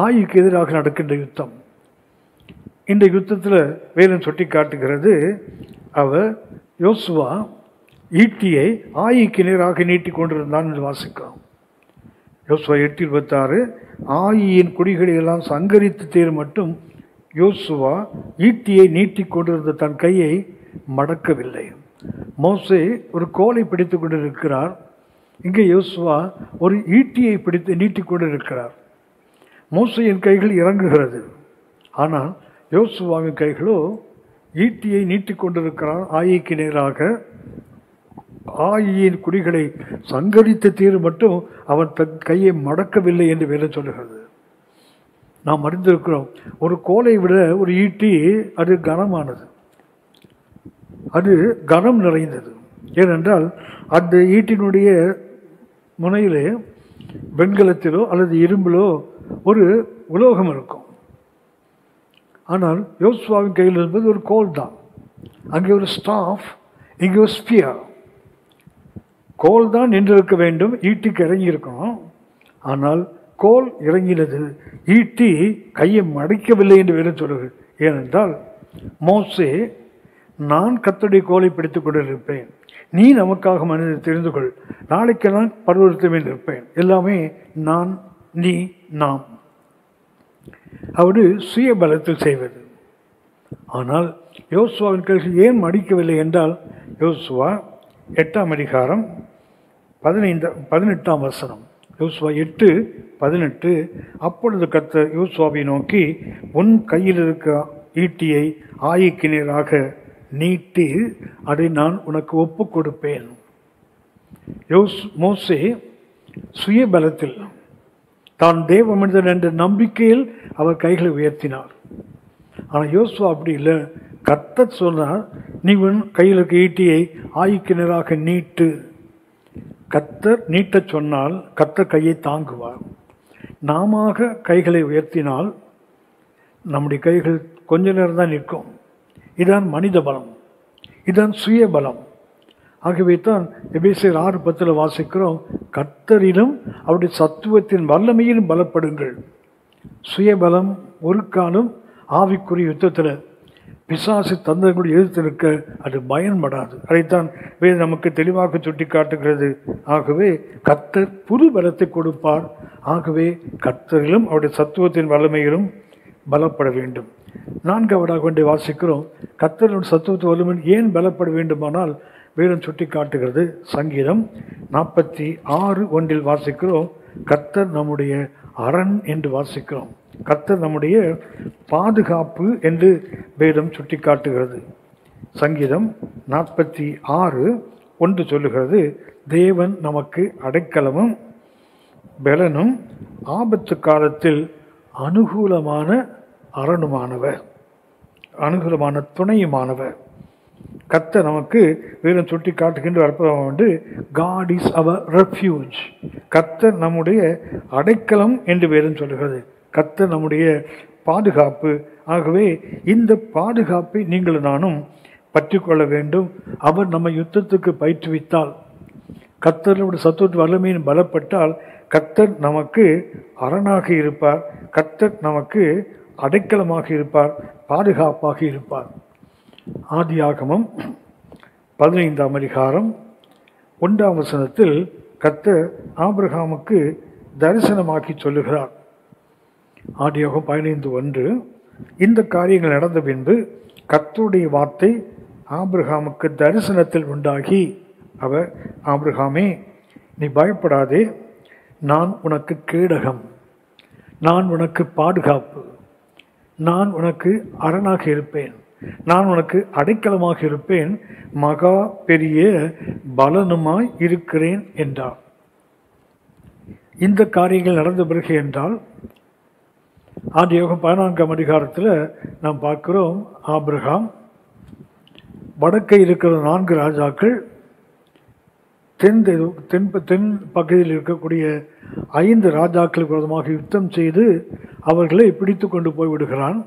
[SPEAKER 1] ஆயுக்கு எதிராக நடக்கின்ற யுத்தம். இந்த யுத்தத்தில் வேலன் சுட்டி காட்டுகிறது, அவர் யோசுவா ஈட்டியை ஆயிக்கு நேராக நீட்டி கொண்டிருந்தான் என்று வாசிக்கிறோம். யோசுவா 8:26, ஆயின் கொடிகளை எல்லாம் சங்கரித்து தீர் மட்டும் யோசுவா ஈட்டியை நீட்டி கொண்டிருந்த தன் கையை மடக்கவில்லை. மோசே ஒரு கோலை பிடித்து கொண்டிருக்கிறார். இங்கே யோசுவா ஒரு ஈட்டியை பிடித்து நீட்டி கொண்டிருக்கிறார். மோசேயின் கைகள் இறங்குகிறது. ஆனால் யோசுவாவின் கைகளோ ஈட்டியை நீட்டிக்கொண்டிருக்கிறான் ஆயிக்கு நேராக. ஆயின் குடிகளை சங்கரித்த தீர் மட்டும் அவன் தன் கையை மடக்கவில்லை என்று வேதம் சொல்லுகிறது. நாம் அறிந்திருக்கிறோம், ஒரு கோலை விட ஒரு ஈட்டி அது கனமானது, அது கனம் நிறைந்தது. ஏனென்றால் அந்த ஈட்டினுடைய முனையிலே வெண்கலத்திலோ அல்லது இரும்பிலோ ஒரு உலோகம் இருக்கும். ஆனால் யோசுவாவின் கையில் இருப்பது ஒரு கோல் தான். அங்கே ஒரு ஸ்டாஃப், இங்கே ஒரு ஸ்பியர். கோல் தான் நின்றிருக்க வேண்டும், ஈட்டிக்கு இறங்கி இருக்கணும். ஆனால் கோல் இறங்கினது, ஈட்டி கையை மடிக்கவில்லை என்று வேறு சொல்லுது. ஏனென்றால் மோசே, நான் கர்த்தருடைய கோலை பிடித்துக் கொண்டிருப்பேன், நீ நமக்காக மனிதனை தெரிந்து கொள், நாளைக்கெல்லாம் பர்வதத்தில் இருப்பேன். எல்லாமே நான், நீ, நாம். அவரு சுய பலத்தில் செய்வது. ஆனால் யோசுவாவின் கைகள் ஏன் மடிக்கவில்லை என்றால், யோசுவா 8ஆம் அதிகாரம் 18ஆம் வசனம், யோசுவா 8:18, அப்பொழுது கர்த்தர் யோசுவாவை நோக்கி, உன் கையில் இருக்க ஈட்டியை ஆயிக்கு நேராக நீட்டி அதை நான் உனக்கு ஒப்பு கொடுப்பேன். மோசே சுய பலத்தில், தான் தேவ மனிதன் என்ற நம்பிக்கையில் அவர் கைகளை உயர்த்தினார். ஆனால் யோசுவா அப்படி இல்லை. கர்த்தர் சொன்னார், நீ உன் கையில் இருக்க ஈட்டியை ஆயிக்கு நேராக நீட்டு. கர்த்தர் நீட்ட சொன்னால் கர்த்தர் கையை தாங்குவார். நாம கைகளை உயர்த்தினால் நம்முடைய கைகள் கொஞ்ச நேரம் தான் நிற்கும். இதுதான் மனித பலம், இதுதான் சுய பலம். ஆகவே தான் எபேசியர் 6:10 வாசிக்கிறோம், கர்த்தரிலும் அவருடைய சத்துவத்தின் வல்லமையிலும் பலப்படுங்கள். சுயபலம் ஒரு காலம் ஆவிக்குரிய யுத்தத்தில் பிசாசு தந்திரங்களுடைய எதிர்த்து நிற்க அது பயன்படாது. அதைத்தான் வேறு நமக்கு தெளிவாக சுட்டி காட்டுகிறது. ஆகவே கர்த்தர் புது பலத்தை கொடுப்பார். ஆகவே கர்த்தரிலும் அவருடைய சத்துவத்தின் வல்லமையிலும் பலப்பட வேண்டும். 4ஆவதாக கொண்டு வாசிக்கிறோம், கர்த்தரின் சத்துவத்தின் வல்லமை ஏன் பலப்பட வேண்டுமானால் வேதம் சுட்டி காட்டுகிறது. சங்கீதம் 46:1 வாசிக்கிறோம், கர்த்தர் நம்முடைய அரண் என்று வாசிக்கிறோம். கர்த்தர் நம்முடைய பாதுகாப்பு என்று வேதம் சுட்டி காட்டுகிறது. சங்கீதம் 46:1 சொல்லுகிறது, தேவன் நமக்கு அடைக்கலமும் பலனும் ஆபத்து காலத்தில் அனுகூலமான அரணுமானவர், அனுகூலமான துணையுமானவர். கர்த்தர் நமக்கு வேதம் சுட்டி காட்டுகின்ற அற்புதம் உண்டு. God is our refuge. கர்த்தர் நம்முடைய அடைக்கலம் என்று வேதம் சொல்லுகிறது. கர்த்தர் நம்முடைய பாதுகாப்பு. ஆகவே இந்த பாதுகாப்பை நீங்கள் நானும் பற்றி கொள்ள வேண்டும். அவர் நம்ம யுத்தத்துக்கு பயிற்றுவித்தால், கர்த்தருடைய சத்துவ வல்லமையின் பலப்பட்டால் கர்த்தர் நமக்கு அரணாக இருப்பார், கர்த்தர் நமக்கு அடைக்கலமாக இருப்பார், பாதுகாப்பாக இருப்பார். ஆதியாகமம் 15ஆம் அதிகாரம் 1ஆம் வசனத்தில் கர்த்தர் ஆபிரகாமுக்கு தரிசனமாக்கி சொல்லுகிறார். ஆதியாகமம் 15:1, இந்த காரியங்கள் நடந்த பின்பு கர்த்தருடைய வார்த்தை ஆபிரகாமுக்கு தரிசனத்தில் உண்டாகி, அவர், ஆபிரகாமே நீ பயப்படாதே, நான் உனக்கு கேடகம், நான் உனக்கு பாதுகாப்பு, நான் உனக்கு அரணாக இருப்பேன், நான் உனக்கு அடைக்கலமாக இருப்பேன், மகா பெரிய பலனுமாய் இருக்கிறேன் என்றார். இந்த காரியங்கள் நடந்த பிறகு என்றால் ஆதியாகமம் 14ஆம் அதிகாரத்தில் நாம் பார்க்கிறோம், ஆபிரகாம் வடக்கே இருக்கிற 4 ராஜாக்கள், தென் பகுதியில் இருக்கக்கூடிய 5 ராஜாக்களுக்கு விரோதமாக யுத்தம் செய்து அவர்களை பிடித்து கொண்டு போய் விடுகிறான்.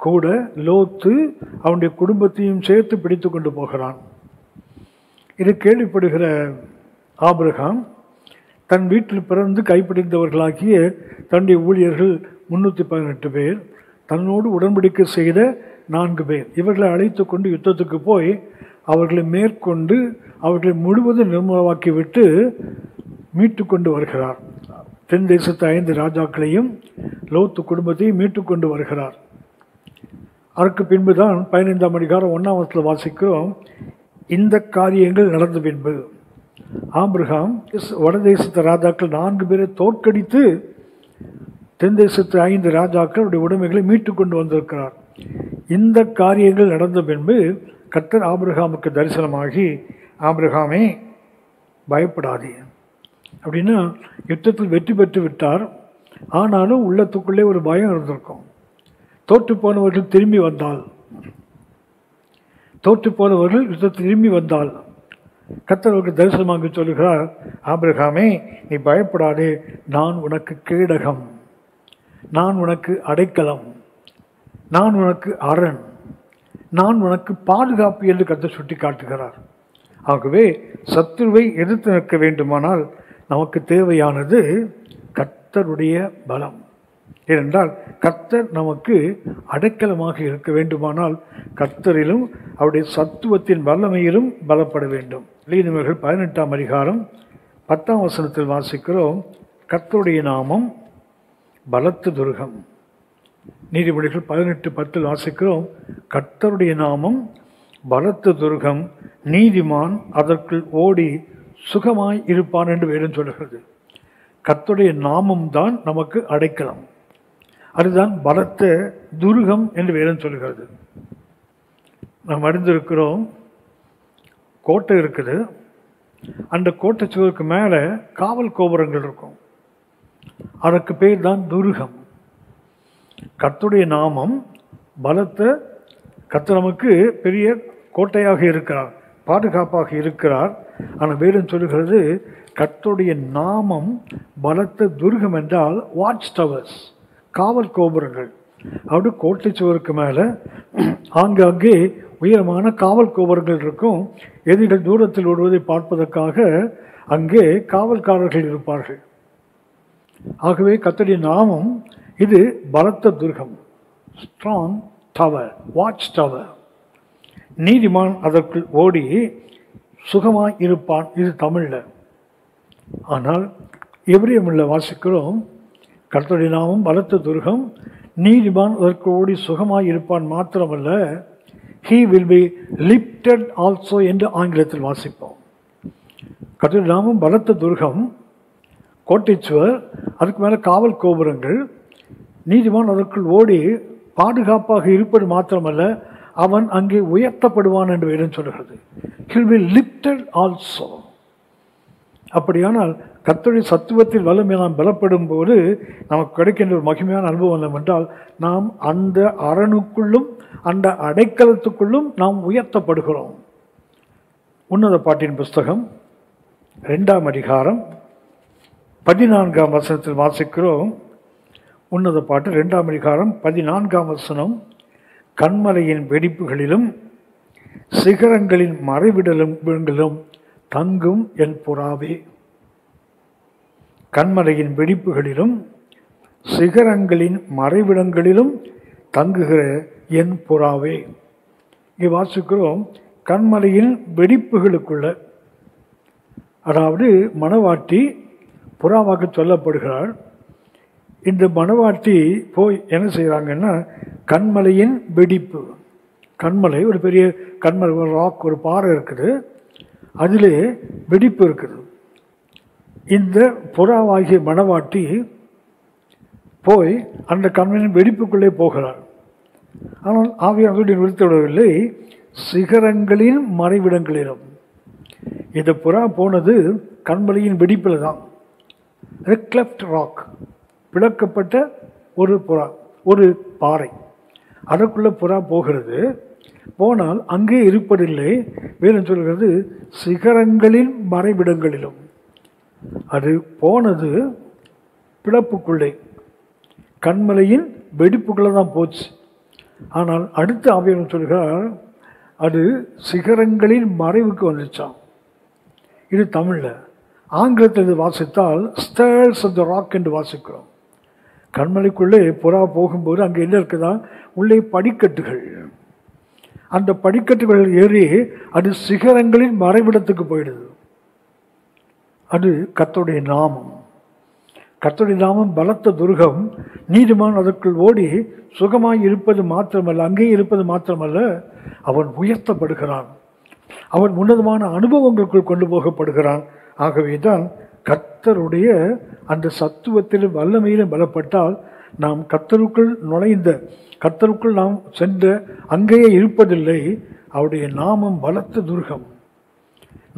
[SPEAKER 1] கூட லோத்து அவனுடைய குடும்பத்தையும் சேர்த்து பிடித்து கொண்டு போகிறான். இது கேள்விப்படுகிற ஆபிரகாம் தன் வீட்டில் பிறந்து கைப்பிடித்தவர்களாகிய தன்னுடைய ஊழியர்கள் 318 பேர், தன்னோடு உடன்படிக்கை செய்த 4 பேர், இவர்களை அழைத்து கொண்டு யுத்தத்துக்கு போய் அவர்களை மேற்கொண்டு அவர்களை முழுவதும் நிர்மூலமாக்கி விட்டு மீட்டு கொண்டு வருகிறார். தென் தேசத்து 5 ராஜாக்களையும் லோத்து குடும்பத்தையும் மீட்டு கொண்டு வருகிறார். அதற்கு பின்புதான் 15ஆம் அதிகாரம் 1ஆம் வசனத்தில் வாசிக்கிறோம், இந்த காரியங்கள் நடந்த பின்பு ஆபிரகாம் வடதேசத்து ராஜாக்கள் 4 பேரை தோற்கடித்து தென் தேசத்து 5 ராஜாக்களுடைய உடைமைகளை மீட்டு கொண்டு வந்திருக்கிறார். இந்த காரியங்கள் நடந்த பின்பு கர்த்தர் ஆபிரகாமுக்கு தரிசனமாகி, ஆபிரகாமே பயப்படாதே அப்படின்னா, யுத்தத்தில் வெற்றி பெற்று விட்டார், ஆனாலும் உள்ளத்துக்குள்ளே ஒரு பயம் இருந்திருக்கும். தோற்று போனவர்கள் திரும்பி வந்தால், யுத்தத்தில் திரும்பி வந்தால் கர்த்தர் அவருக்கு தரிசனமாக சொல்லுகிறார், ஆபிரகாமே நீ பயப்படாதே, நான் உனக்கு கேடகம், நான் உனக்கு அடைக்கலம், நான் உனக்கு அரண், நான் உனக்கு பாதுகாப்பு என்று கர்த்தர் சுட்டி காட்டுகிறார். ஆகவே சத்துருவை எதிர்த்து நிற்க வேண்டுமானால் நமக்கு தேவையானது கர்த்தருடைய பலம். ஏனென்றால் கர்த்தர் நமக்கு அடைக்கலமாக இருக்க வேண்டுமானால் கர்த்தரிலும் அவருடைய சத்துவத்தின் வல்லமையிலும் பலப்பட வேண்டும். நீதிமொழிகள் 18ஆம் அதிகாரம் 10ஆம் வசனத்தில் வாசிக்கிறோம், கர்த்தருடைய நாமம் பலத்த துருகம். நீதிமொழிகள் 18:10 வாசிக்கிறோம், கர்த்தருடைய நாமம் பலத்த துருகம், நீதிமான் அதற்குள் ஓடி சுகமாய் இருப்பான் என்று வேதம் சொல்கிறது. கர்த்தருடைய நாமம் தான் நமக்கு அடைக்கலம், அதுதான் பலத்த துருகம் என்று வேதம் சொல்கிறது. நாம் அறிந்திருக்கிறோம், கோட்டை இருக்குது, அந்த கோட்டை சுவருக்கு மேலே காவல் கோபுரங்கள் இருக்கும், அதற்கு பேர் தான் துருகம். கர்த்தருடைய நாமம் பலத்த, கர்த்தர் நமக்கு பெரிய கோட்டையாக இருக்கிறார், பாதுகாப்பாக இருக்கிறார். ஆனால் வேதம் சொல்லுகிறது கர்த்தருடைய நாமம் பலத்த துருகம் என்றால் வாட்ச் டவர்ஸ், காவல் கோபுரங்கள். அப்படி கோட்டை சுவருக்கு மேலே ஆங்காங்கே உயரமான காவல் கோபுரங்கள் இருக்கும். எதிரிகள் தூரத்தில் ஓடுவதை பார்ப்பதற்காக அங்கே காவல்காரர்கள் இருப்பார்கள். ஆகவே கர்த்தருடைய நாமம் இது பலத்த Durgam, strong tower, watch tower. நீதிமான் அதற்குள் ஓடி சுகமாய் இருப்பான், இது தமிழில். ஆனால் எபிரேயமில் வாசிக்கிறோம், கர்த்தருடைய நாமம் பலத்த துர்கம், நீதிமான் அதற்கு ஓடி சுகமாய் இருப்பான் மாத்திரமல்ல, he will be lifted also என்று ஆங்கிலத்தில் வாசிப்போம். கர்த்தருடைய நாமம் பலத்த துர்கம், கோட்டைச்சுவர், அதுக்கு மேலே காவல் கோபுரங்கள், நீதிமான் அதற்குள் ஓடி பாதுகாப்பாக இருப்பது மாத்திரமல்ல, அவன் அங்கே உயர்த்தப்படுவான் என்று வேதம் சொல்கிறது. he will be lifted also. அப்படியானால் கர்த்தருடைய சத்துவத்தில் வல்லமை நாம் பலப்படும் போது நமக்கு கிடைக்கின்ற ஒரு மகிமையான அனுபவம் என்னவென்றால், நாம் அந்த அரணுக்குள்ளும் அந்த அடைக்கலத்துக்குள்ளும் நாம் உயர்த்தப்படுகிறோம். உன்னத பாட்டின் புஸ்தகம் 2ஆம் அதிகாரம் 14ஆம் வசனத்தில் வாசிக்கிறோம். உன்னத பாட்டு 2ஆம் அதிகாரம் 14ஆம் வசனம், கண்மலையின் வெடிப்புகளிலும் சிகரங்களின் மறைவிடலும் தங்கும் என் புறாவே. கண்மலையின் வெடிப்புகளிலும் சிகரங்களின் மறைவிடங்களிலும் தங்குகிற என் புறாவே. இங்கே வாசிக்கிறோம், கண்மலையின் வெடிப்புகளுக்குள்ள, அதாவது மணவாட்டி புறாவாக சொல்லப்படுகிறார். இந்த மணவாட்டி போய் என்ன செய்கிறாங்கன்னா, கண்மலையின் வெடிப்பு, கண்மலை ஒரு பெரிய கண்மலை, ஒரு ராக், ஒரு பாறை இருக்குது, அதிலே வெடிப்பு இருக்குது. இந்த புறாவாகிய மணவாட்டி போய் அந்த கண்மலையின் வெடிப்புக்குள்ளே போகிறார். ஆனால் ஆவியானவருடைய நிறுத்திவிடவில்லை, சிகரங்களின் மறைவிடங்களிலும். இந்த புறா போனது கண்மலையின் வெடிப்பில் தான், கிளெஃப்ட் ராக், பிளக்கப்பட்ட ஒரு புறா, ஒரு பாறை, அதற்குள்ள புறா போகிறது. போனால் அங்கே இருப்பதில்லை, வேதம் சொல்கிறது சிகரங்களின் மறைவிடங்களிலும். அது போனது பிளப்புக்குள்ளே, கண்மலையின் வெடிப்புக்குள்ளே தான் போச்சு. ஆனால் அடுத்த ஆவியானவர் சொல்கிறார், அது சிகரங்களின் மறைவுக்கு வந்துச்சான். இது தமிழில். ஆங்கிலத்தில் இது வாசித்தால் ஸ்டேர்ஸ் ஆஃப் த ராக் என்று வாசிக்கிறோம். கண்மலைக்குள்ளே புறா போகும்போது அங்கே என்ன இருக்குதா, உள்ளே படிக்கட்டுகள். அந்த படிக்கட்டுகள் ஏறி அது சிகரங்களின் மறைவிடத்துக்கு போயிடுது. அது கர்த்தருடைய நாமம். கர்த்தருடைய நாமம் பலத்த துர்கம், நீதிமான் அதற்குள் ஓடி சுகமாய் இருப்பது மாத்திரமல்ல, அங்கே இருப்பது மாத்திரமல்ல, அவன் உயர்த்தப்படுகிறான், அவன் உன்னதமான அனுபவங்களுக்குள் கொண்டு போகப்படுகிறான். ஆகவே தான் கர்த்தருடைய அந்த சத்துவத்திலும் வல்லமையிலும் பலப்பட்டால் நாம் கர்த்தருக்குள் நாம் சென்ற அங்கேயே இருப்பதில்லை. அவருடைய நாமம் பலத்த துர்கம்.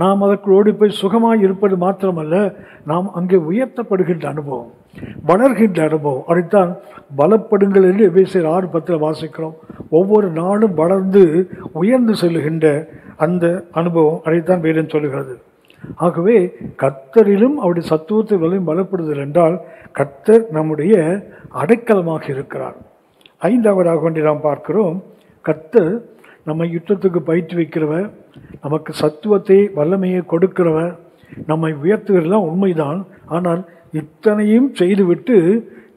[SPEAKER 1] நாம் அதற்குள் ஓடி போய் சுகமாய் இருப்பது மாத்திரமல்ல, நாம் அங்கே உயர்த்தப்படுகின்ற அனுபவம், வளர்கின்ற அனுபவம். அதைத்தான் பலப்படுங்கள் என்று எபேசியர் 6:10 வாசிக்கிறோம். ஒவ்வொரு நாளும் வளர்ந்து உயர்ந்து செல்லுகின்ற அந்த அனுபவம், அதைத்தான் வேதம் சொல்லுகிறது. ஆகவே கர்த்தரிலும் அவருடைய சத்துவத்தை பலப்படுதல் என்றால் கர்த்தர் நம்முடைய அடைக்கலமாக இருக்கிறார். 5வதாக ஒன்றை நாம் பார்க்கிறோம். கர்த்தர் நம்மை யுத்தத்துக்கு பயிற்றுவிக்கிறவர், நமக்கு சத்துவத்தை வல்லமையை கொடுக்கிறவர், நம்மை உயர்த்துவதெல்லாம் உண்மைதான். ஆனால் இத்தனையும் செய்துவிட்டு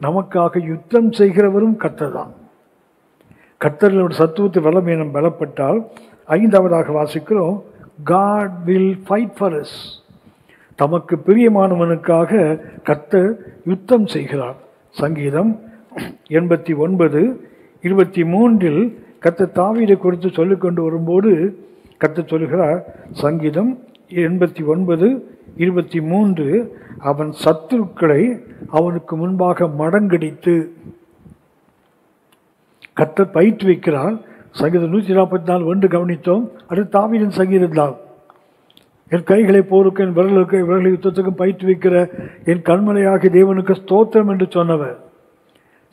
[SPEAKER 1] நமக்காக யுத்தம் செய்கிறவரும் கர்த்தர் தான். கர்த்தர்களோட சத்துவத்தை வல்லமையை நாம் பலப்பட்டால் 5வதாக வாசிக்கிறோம், God will fight for us. தமக்கு பிரியமானவனுக்காக கர்த்தர் யுத்தம் செய்கிறார். சங்கீதம் 89:23 கர்த்தர் தாவீதை குறித்து சொல்லிக்கொண்டு வரும்போது கர்த்தர் சொல்லுகிறார், சங்கீதம் 89:23, அவன் சத்துருக்களை அவனுக்கு முன்பாக மடங்கடித்து. கர்த்தர் பயிற்றுவிக்கிறார். சங்கீதம் 144 கவனித்தோம். அது தாவீதின் சங்கீதம் தான். என் கைகளை போருக்கு, என் விரல்களை யுத்தத்துக்கும் பயிற்றுவிக்கிற என் கண்மலையாகிய தேவனுக்கு ஸ்தோத்திரம் என்று சொன்னவர்.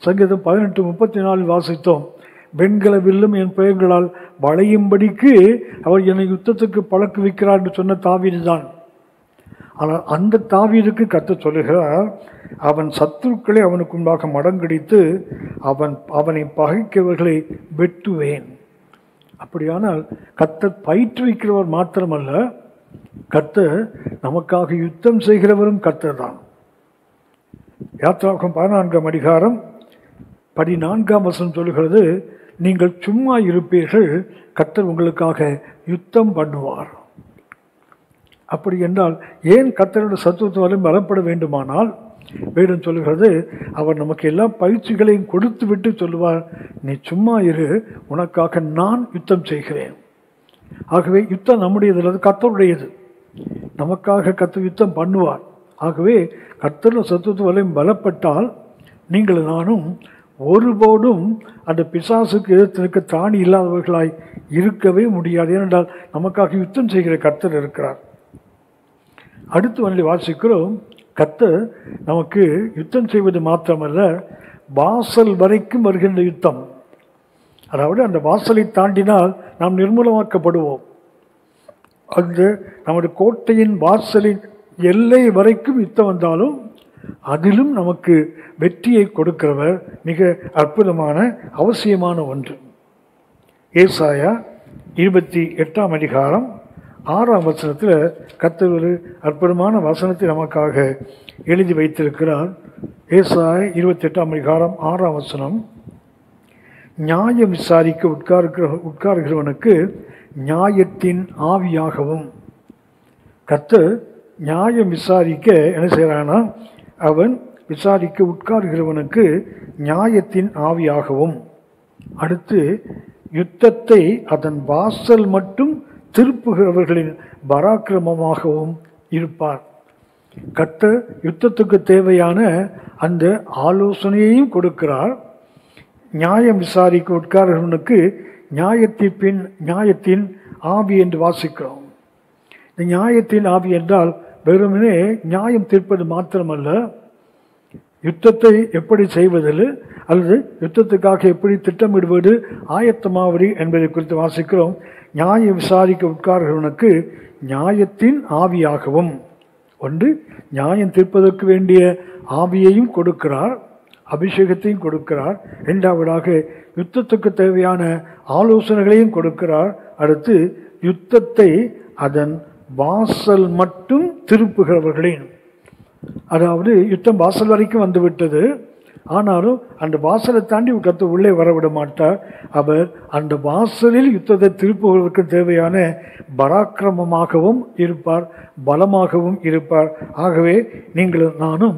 [SPEAKER 1] சங்கீதம் 18:34 வாசித்தோம். வெண்கல வில்லும் என் பெயர்களால் வளையும்படிக்கு அவர் என்னை யுத்தத்துக்கு பழக்குவிக்கிறார் என்று சொன்ன தாவீது தான். ஆனால் அந்த தாவீதுக்கு கர்த்தர் சொல்லுகிறார், அவன் சத்துருக்களை அவனுக்கு முன்பாக மடங்கடித்து அவனை பகைக்கிறவர்களை வெட்டுவேன். அப்படியானால் கர்த்தர் பயிற்றுவிக்கிறவர் மாத்திரமல்ல, கர்த்தர் நமக்காக யுத்தம் செய்கிறவரும் கர்த்தர் தான். யாத்ராகமம் 14:14 சொல்லுகிறது, நீங்கள் சும்மா இருப்பீர்கள், கர்த்தர் உங்களுக்காக யுத்தம் பண்ணுவார். அப்படி என்றால் ஏன் கர்த்தருடைய சத்துவத்தாலும் பலப்பட வேண்டுமானால் வேதம் சொல்லுகிறது, அவர் நமக்கு எல்லா பயிற்சிகளையும் கொடுத்து விட்டு சொல்லுவார், நீ சும்மா இரு, உனக்காக நான் யுத்தம் செய்கிறேன். ஆகவே யுத்தம் நம்முடையது, கர்த்தருடையது. நமக்காக கர்த்தர் யுத்தம் பண்ணுவார். ஆகவே கர்த்தருடைய சத்துவத்தாலும் பலப்பட்டால் நீங்கள் நானும் ஒருபோதும் அந்த பிசாசுக்கு எதிர்த்து தாணி இல்லாதவர்களாய் இருக்கவே முடியாது. ஏனென்றால் நமக்காக யுத்தம் செய்கிற கர்த்தர் இருக்கிறார். அடுத்து வந்து வாசிக்கிறோம், கர்த்தர் நமக்கு யுத்தம் செய்வது மாத்திரமல்ல, வாசல் வரைக்கும் வருகின்ற யுத்தம். அதாவது அந்த வாசலை தாண்டினால் நாம் நிர்மூலமாக்கப்படுவோம். அந்த நம்முடைய கோட்டையின் வாசலின் எல்லை வரைக்கும் யுத்தம் வந்தாலும் அதிலும் நமக்கு வெற்றியை கொடுக்கிறவர் மிக அற்புதமான அவசியமான ஒன்று. ஏசாயா 28:6 கர்த்தர் ஒரு அற்புதமான வசனத்தை நமக்காக எழுதி வைத்திருக்கிறார். ஏசாயா 28:6 நியாயம் விசாரிக்க உட்காருகிறவனுக்கு நியாயத்தின் ஆவியாகவும். கர்த்தர் நியாயம் விசாரிக்க என்ன செய்கிறானா, அவன் விசாரிக்க உட்காருகிறவனுக்கு நியாயத்தின் ஆவியாகவும். அடுத்து யுத்தத்தை அதன் வாசல் மட்டும் திருப்புகிறவர்களின் பராக்கிரமமாகவும் இருப்பார். கர்த்தர் யுத்தத்துக்கு தேவையான அந்த ஆலோசனையையும் கொடுக்கிறார். நியாயம் விசாரிக்க உட்காருகிறவனுக்கு நியாயத்தின் ஆவி என்று வாசிக்கிறோம். இந்த நியாயத்தின் ஆவி என்றால் வெறுமனே நியாயம் தீர்ப்பது மாத்திரமல்ல, யுத்தத்தை எப்படி செய்வதில் அல்லது யுத்தத்துக்காக எப்படி திட்டமிடுவது, ஆயத்தமாவது என்பதை குறித்து வாசிக்கிறோம். நியாயம் விசாரிக்க உட்கார்கிறவனுக்கு நியாயத்தின் ஆவியாகவும். ஒன்று, நியாயம் தீர்ப்பதற்கு வேண்டிய ஆவியையும் கொடுக்கிறார், அபிஷேகத்தையும் கொடுக்கிறார். இரண்டாவதாக யுத்தத்துக்கு தேவையான ஆலோசனைகளையும் கொடுக்கிறார். அடுத்து யுத்தத்தை அதன் வாசல் மட்டும் திருப்புகிறவர்களின், அதாவது யுத்தம் வாசல் வரைக்கும் வந்துவிட்டது, ஆனாலும் அந்த வாசலை தாண்டி கர்த்தர் உள்ளே வரவிட மாட்டார். அவர் அந்த வாசலில் யுத்தத்தை திருப்புவதற்கு தேவையான பராக்கிரமமாகவும் இருப்பார், பலமாகவும் இருப்பார். ஆகவே நீங்கள் நானும்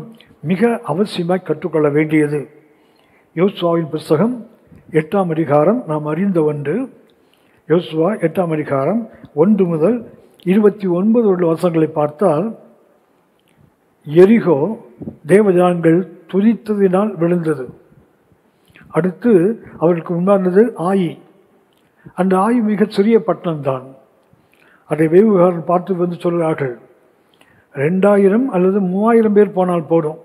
[SPEAKER 1] மிக அவசியமாய் கற்றுக்கொள்ள வேண்டியது யோசுவாவின் புஸ்தகம் 8ஆம் அதிகாரம். நாம் அறிந்த ஒன்று, யோசுவா 8ஆம் அதிகாரம் 1 முதல் 29 உள்ள வசனங்களை பார்த்தால், எரிகோ தேவஜான்கள் துதித்ததினால் விழுந்தது. அடுத்து அவர்களுக்கு முன்பானது ஆயி. அந்த ஆயி மிக சிறிய பட்டணம்தான். அதை வேவுகாரன் பார்த்து வந்து சொல்கிறார்கள், 2000 அல்லது 3000 பேர் போனால் போதும்,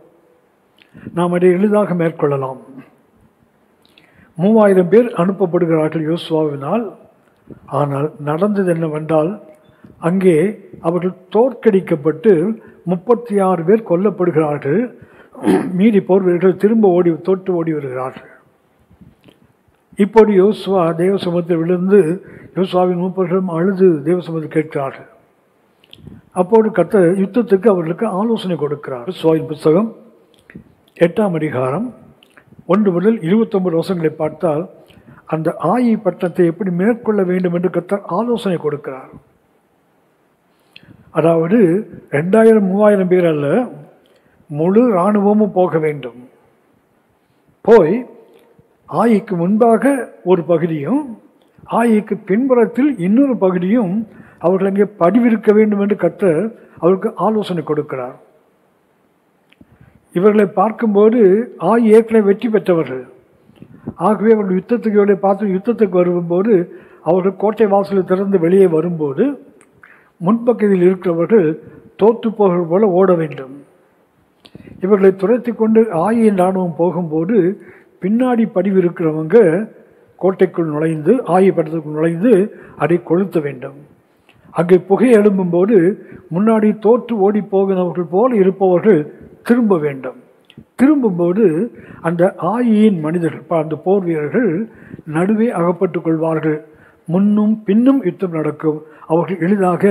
[SPEAKER 1] நாம் அதை எளிதாக மேற்கொள்ளலாம். 3000 பேர் அனுப்பப்படுகிறார்கள் யோசுவாவினால். ஆனால் நடந்தது என்னவென்றால், அங்கே அவர்கள் தோற்கடிக்கப்பட்டு 36 பேர் கொல்லப்படுகிறார்கள். மீதி போர் வீரர்கள் திரும்ப தோற்று ஓடி வருகிறார்கள். இப்போது யோசுவா தேவ சமூகத்தில் விழுந்து யோசுவாவின் மூப்பர்களும் அழுது தேவ சமூகத்தில் கேட்கிறார்கள். அப்போது கர்த்தர் யுத்தத்துக்கு அவர்களுக்கு ஆலோசனை கொடுக்கிறார். யோசுவாவின் புத்தகம் 8ஆம் அதிகாரம் 1 முதல் 29 வசனங்களை பார்த்தால் அந்த ஆயி பட்டணத்தை எப்படி மேற்கொள்ள வேண்டும் என்று கர்த்தர் ஆலோசனை கொடுக்கிறார். அதாவது 2000-3000 பேர் அல்ல, முழு இராணுவமும் போக வேண்டும். போய் ஆயிக்கு முன்பாக ஒரு பகுதியும் ஆயிக்கு பின்புறத்தில் இன்னொரு பகுதியும் அவர்கள் அங்கே பதிவிருக்க வேண்டும் என்று கர்த்தர் அவருக்கு ஆலோசனை கொடுக்கிறார். இவர்களை பார்க்கும்போது ஆயி ஏற்கனவே வெற்றி பெற்றவர்கள். ஆகவே அவர்கள் யுத்தத்துக்கு வரும்போது அவர்கள் கோட்டை வாசலை திறந்து வெளியே வரும்போது முன்பக்கத்தில் இருக்கிறவர்கள் தோற்று போகிற போல ஓட வேண்டும். இவர்களை துரத்தி கொண்டு ஆயின் இராணுவம் போகும்போது பின்னாடி பதிவு இருக்கிறவங்க கோட்டைக்குள் நுழைந்து ஆயி பட்டத்துக்குள் நுழைந்து அதை கொளுத்த வேண்டும். அங்கே புகை எழும்பும்போது முன்னாடி தோற்று ஓடி போகிறவர்கள் போல இருப்பவர்கள் திரும்ப வேண்டும். திரும்பும்போது அந்த ஆயின் மனிதர்கள், அந்த போர் வீரர்கள் நடுவே அகப்பட்டுக் கொள்வார்கள். முன்னும் பின்னும் யுத்தம் நடக்கும். அவர்கள் எளிதாக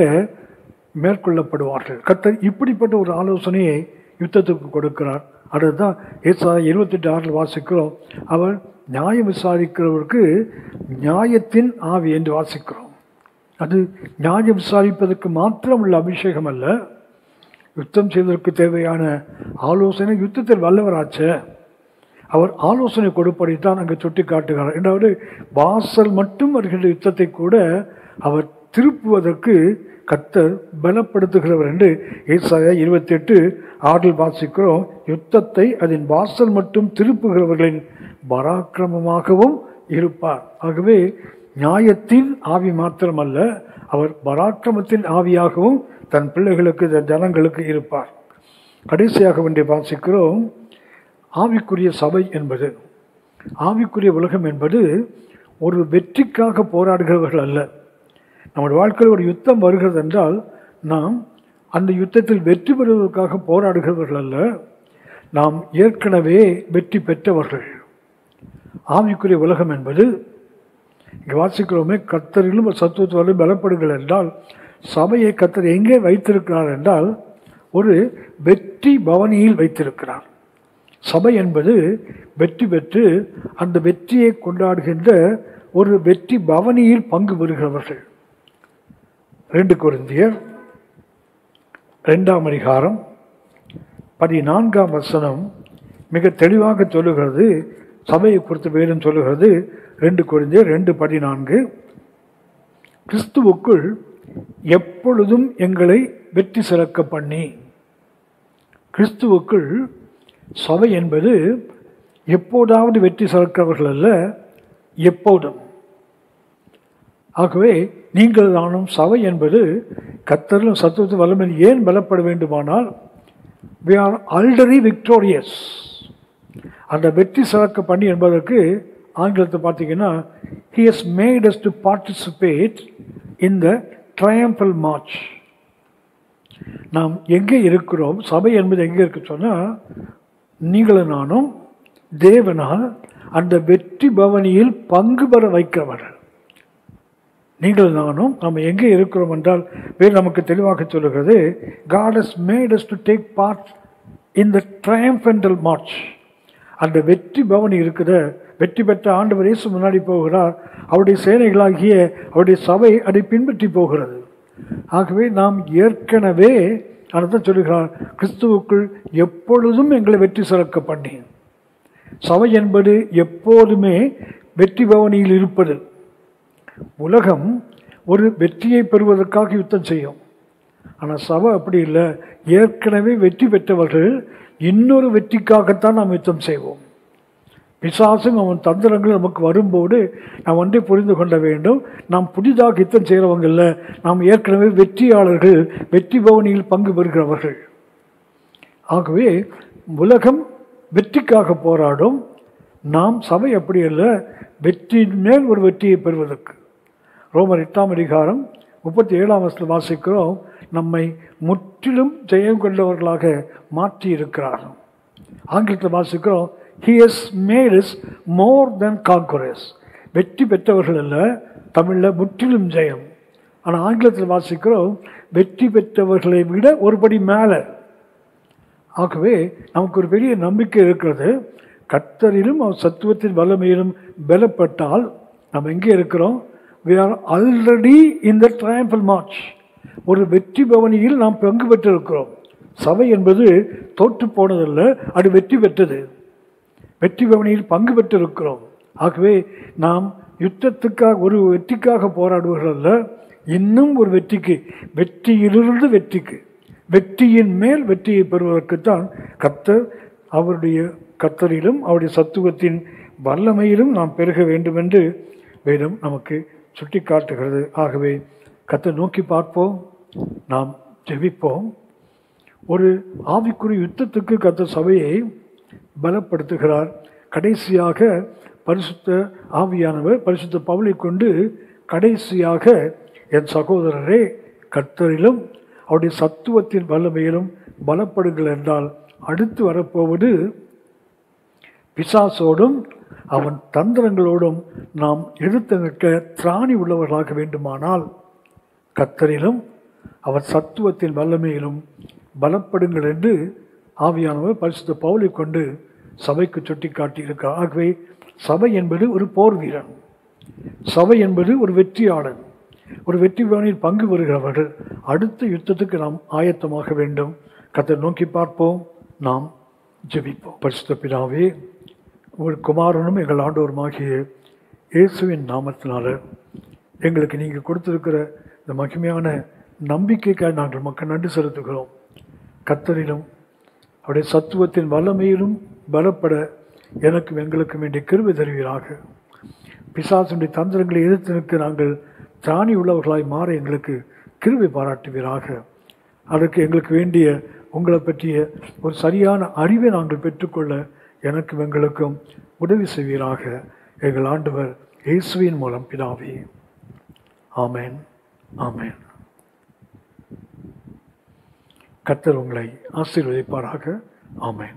[SPEAKER 1] மேற்கொள்ளப்படுவார்கள். கர்த்தர் இப்படிப்பட்ட ஒரு ஆலோசனையை யுத்தத்துக்கு கொடுக்கிறார். அதுதான் ஏசாயா 28:6 வாசிக்கிறோம். அவர் நியாயம் விசாரிக்கிறவருக்கு நியாயத்தின் ஆவி என்று வாசிக்கிறோம். அது நியாயம் விசாரிப்பதற்கு மாத்திரம் உள்ள அபிஷேகம் அல்ல, யுத்தம் செய்வதற்கு தேவையான ஆலோசனை. யுத்தத்தில் வல்லவராச்ச அவர் ஆலோசனை கொடுப்பதைத்தான் அங்கே சுட்டி காட்டுகிறார். இரண்டாவது, வாசல் மட்டும் வருகின்ற யுத்தத்தை கூட அவர் திருப்புவதற்கு கர்த்தர் பலப்படுத்துகிறவர் என்று ஏசாயா 28:6 வாசிக்கிறோம். யுத்தத்தை அதன் வாசல் மட்டும் திருப்புகிறவர்களின் பராக்கிரமமாகவும் இருப்பார். ஆகவே நியாயத்தின் ஆவி மாத்திரமல்ல, அவர் பராக்கிரமத்தின் ஆவியாகவும் தன் பிள்ளைகளுக்கு, தன் ஜனங்களுக்கு இருப்பார். கடைசியாக ஒன்றை வாசிக்கிறோம். ஆவிக்குரிய சபை என்பது, ஆவிக்குரிய உலகம் என்பது ஒரு வெற்றிக்காக போராடுகிறவர்கள் அல்ல. நம்முடைய வாழ்க்கையில் ஒரு யுத்தம் வருகிறது என்றால் நாம் அந்த யுத்தத்தில் வெற்றி பெறுவதற்காக போராடுகிறவர்கள் அல்ல, நாம் ஏற்கனவே வெற்றி பெற்றவர்கள். ஆவிக்குரிய உலகம் என்பது இங்கே வாசிக்கிறோமே, கர்த்தரிலும் சத்துவத்தாலும் பலப்படுங்கள் என்றால் சபையை கர்த்தர் எங்கே வைத்திருக்கிறார் என்றால் ஒரு வெற்றி பவனியில் வைத்திருக்கிறார். சபை என்பது வெற்றி பெற்று அந்த வெற்றியை கொண்டாடுகின்ற ஒரு வெற்றி பவனியில் பங்கு பெறுகிறவர்கள். 2 கொரிந்தியர் 2ஆம் அதிகாரம் 14ஆம் வசனம் மிக தெளிவாக சொல்லுகிறது. சபையை குறித்து வேதம் சொல்லுகிறது. 2 கொரிந்தியர் 2:14, கிறிஸ்துவுக்குள் எப்பொழுதும் எங்களை வெற்றி சிறக்க பண்ணி. கிறிஸ்துவுக்குள் சபை என்பது எப்போதாவது வெற்றி சிறக்கிறவர்கள் அல்ல, எப்போதும். ஆகவே நீங்கள் நானும் சபை என்பது கர்த்தரிலும் சத்துவத்து வல்லமையில் ஏன் பலப்பட வேண்டுமானால் we are already victorious. அந்த வெற்றி சிறக்க பண்ணி என்பதற்கு ஆங்கிலத்தை பார்த்தீங்கன்னா he has made us to participate in the triumphal march. நாம் எங்கே இருக்கிறோம், சபை என்பது எங்கே இருக்கு சொன்னால், நீங்களும் நானும் தேவனால் அந்த வெற்றி பவனியில் பங்கு பெற வைக்கிறவர்கள். நீங்கள் நானும் நாம் எங்கே இருக்கிறோம் என்றால் வேறு நமக்கு தெளிவாக சொல்லுகிறது, God has made us to take part in the triumphal march. அந்த வெற்றி பவனி இருக்கிற வெற்றி பெற்ற ஆண்டவர் இயேசு முன்னாடி போகிறார். அவருடைய சேனைகளாகிய அவருடைய சபை அதை பின்பற்றி போகிறது. ஆகவே நாம் ஏற்கனவே அதைத்தான் சொல்லுகிறார், கிறிஸ்துவுக்குள் எப்பொழுதும் எங்களை வெற்றி சிறக்க பண்ணி. சபை என்பது எப்போதுமே வெற்றி பவனியில் இருப்பது. உலகம் ஒரு வெற்றியை பெறுவதற்காக யுத்தம் செய்யும். ஆனால் சபை அப்படி இல்லை. ஏற்கனவே வெற்றி பெற்றவர்கள் இன்னொரு வெற்றிக்காகத்தான் நாம் யுத்தம் செய்வோம். பிசாசும் அவன் தந்திரங்கள் நமக்கு வரும்போது நாம் ஒன்றை புரிந்து கொள்ள வேண்டும். நாம் புதிதாக யுத்தம் செய்கிறவங்க இல்லை, நாம் ஏற்கனவே வெற்றியாளர்கள், வெற்றி பவனியில் பங்கு பெறுகிறவர்கள். ஆகவே உலகம் வெற்றிக்காக போராடும், நாம் சபை அப்படி அல்ல, வெற்றியின் மேல் ஒரு வெற்றியை பெறுவதற்கு. ரோமர் 8ஆம் அதிகாரம் 37ஆம் வசனத்தில் வாசிக்கிறோம், நம்மை முற்றிலும் ஜெயம் கொண்டவர்களாக மாற்றி இருக்கிறார். ஆங்கிலத்தில் வாசிக்கிறோம், He has made us more than conquerors. வெற்றி பெற்றவர்கள் அல்ல, தமிழில் முற்றிலும் ஜெயம். ஆனால் ஆங்கிலத்தில் வாசிக்கிறோம், வெற்றி பெற்றவர்களை விட ஒருபடி மேலே. ஆகவே நமக்கு ஒரு பெரிய நம்பிக்கை இருக்கிறது. கர்த்தரிலும் அவர் சத்துவத்தின் வல்லமையிலும் பலப்பட்டால் நம்ம எங்கே இருக்கிறோம்? We are already in the triumphal march. ஒரு வெற்றி பவனியில் நாம் பங்கு பெற்றிருக்கிறோம். சபை என்பது தோற்று போனதல்ல, அது வெற்றி பெற்றது. வெற்றி பவனியில் பங்கு பெற்றிருக்கிறோம். ஆகவே நாம் யுத்தத்துக்காக, ஒரு வெற்றிக்காக போராடுவர்கள் அல்ல, இன்னும் ஒரு வெற்றிக்கு, வெற்றியிலிருந்து வெற்றிக்கு, வெற்றியின் மேல் வெற்றியை பெறுவதற்குத்தான் கர்த்தர் அவருடைய கர்த்தரிலும் அவருடைய சத்துவத்தின் வல்லமையிலும் நாம் பெருக வேண்டும் என்று வேதம் நமக்கு சுட்டி காட்டுகிறது. ஆகவே கர்த்தர் நோக்கி பார்ப்போம், நாம் ஜெபிப்போம். ஒரு ஆவிக்குரிய யுத்தத்துக்கு கர்த்தர் சபையை பலப்படுத்துகிறார். கடைசியாக பரிசுத்த ஆவியானவர் பரிசுத்த பவுலை கொண்டு கடைசியாக, என் சகோதரரே, கர்த்தரிலும் அவருடைய சத்துவத்தின் வல்லமையிலும் பலப்படுங்கள் என்றால், அடுத்து வரப்போவது பிசாசோடும் அவன் தந்திரங்களோடும் நாம் எதிர்த்து நிற்க திராணி உள்ளவர்களாக வேண்டுமானால், கர்த்தரிலும் அவர் சத்துவத்தின் வல்லமையிலும் பலப்படுங்கள் என்று ஆவியானவர் பரிசுத்த பவுலை கொண்டு சபைக்கு சுட்டி காட்டியிருக்கிறார். ஆகவே சபை என்பது ஒரு போர் வீரன், சபை என்பது ஒரு வெற்றியாளன், ஒரு வெற்றி பவனில் பங்கு பெறுகிறவர்கள். அடுத்த யுத்தத்துக்கு நாம் ஆயத்தமாக வேண்டும். கர்த்தரை நோக்கி பார்ப்போம், நாம் ஜெபிப்போம். பரிசுத்த பிதாவே, உங்கள் குமாரனும் எங்கள் ஆண்டவருமாகிய இயேசுவின் நாமத்தினால எங்களுக்கு நீங்கள் கொடுத்திருக்கிற இந்த மகிமையான நம்பிக்கைக்காக நாங்கள் மக்கள் நன்றி செலுத்துகிறோம். கர்த்தரிலும் அவருடைய சத்துவத்தின் வல்லமையிலும் பலப்பட எனக்கும் எங்களுக்கும் வேண்டிய கிருபை தருவீராக. பிசாசுடைய தந்திரங்களை எதிர்த்து நிற்க நாங்கள் திராணி உள்ளவர்களாய் மாற எங்களுக்கு கிருபை பாராட்டுவீராக. அதற்கு எங்களுக்கு வேண்டிய உங்களை பற்றிய ஒரு சரியான அறிவை நாங்கள் பெற்றுக்கொள்ள எனக்கும் எங்களுக்கும் உதவி செய்வீராக. எங்கள் ஆண்டவர் இயேசுவின் மூலம் பிதாவே, ஆமேன், ஆமேன். கர்த்தர் உங்களை ஆசீர்வதிப்பாராக. ஆமேன்.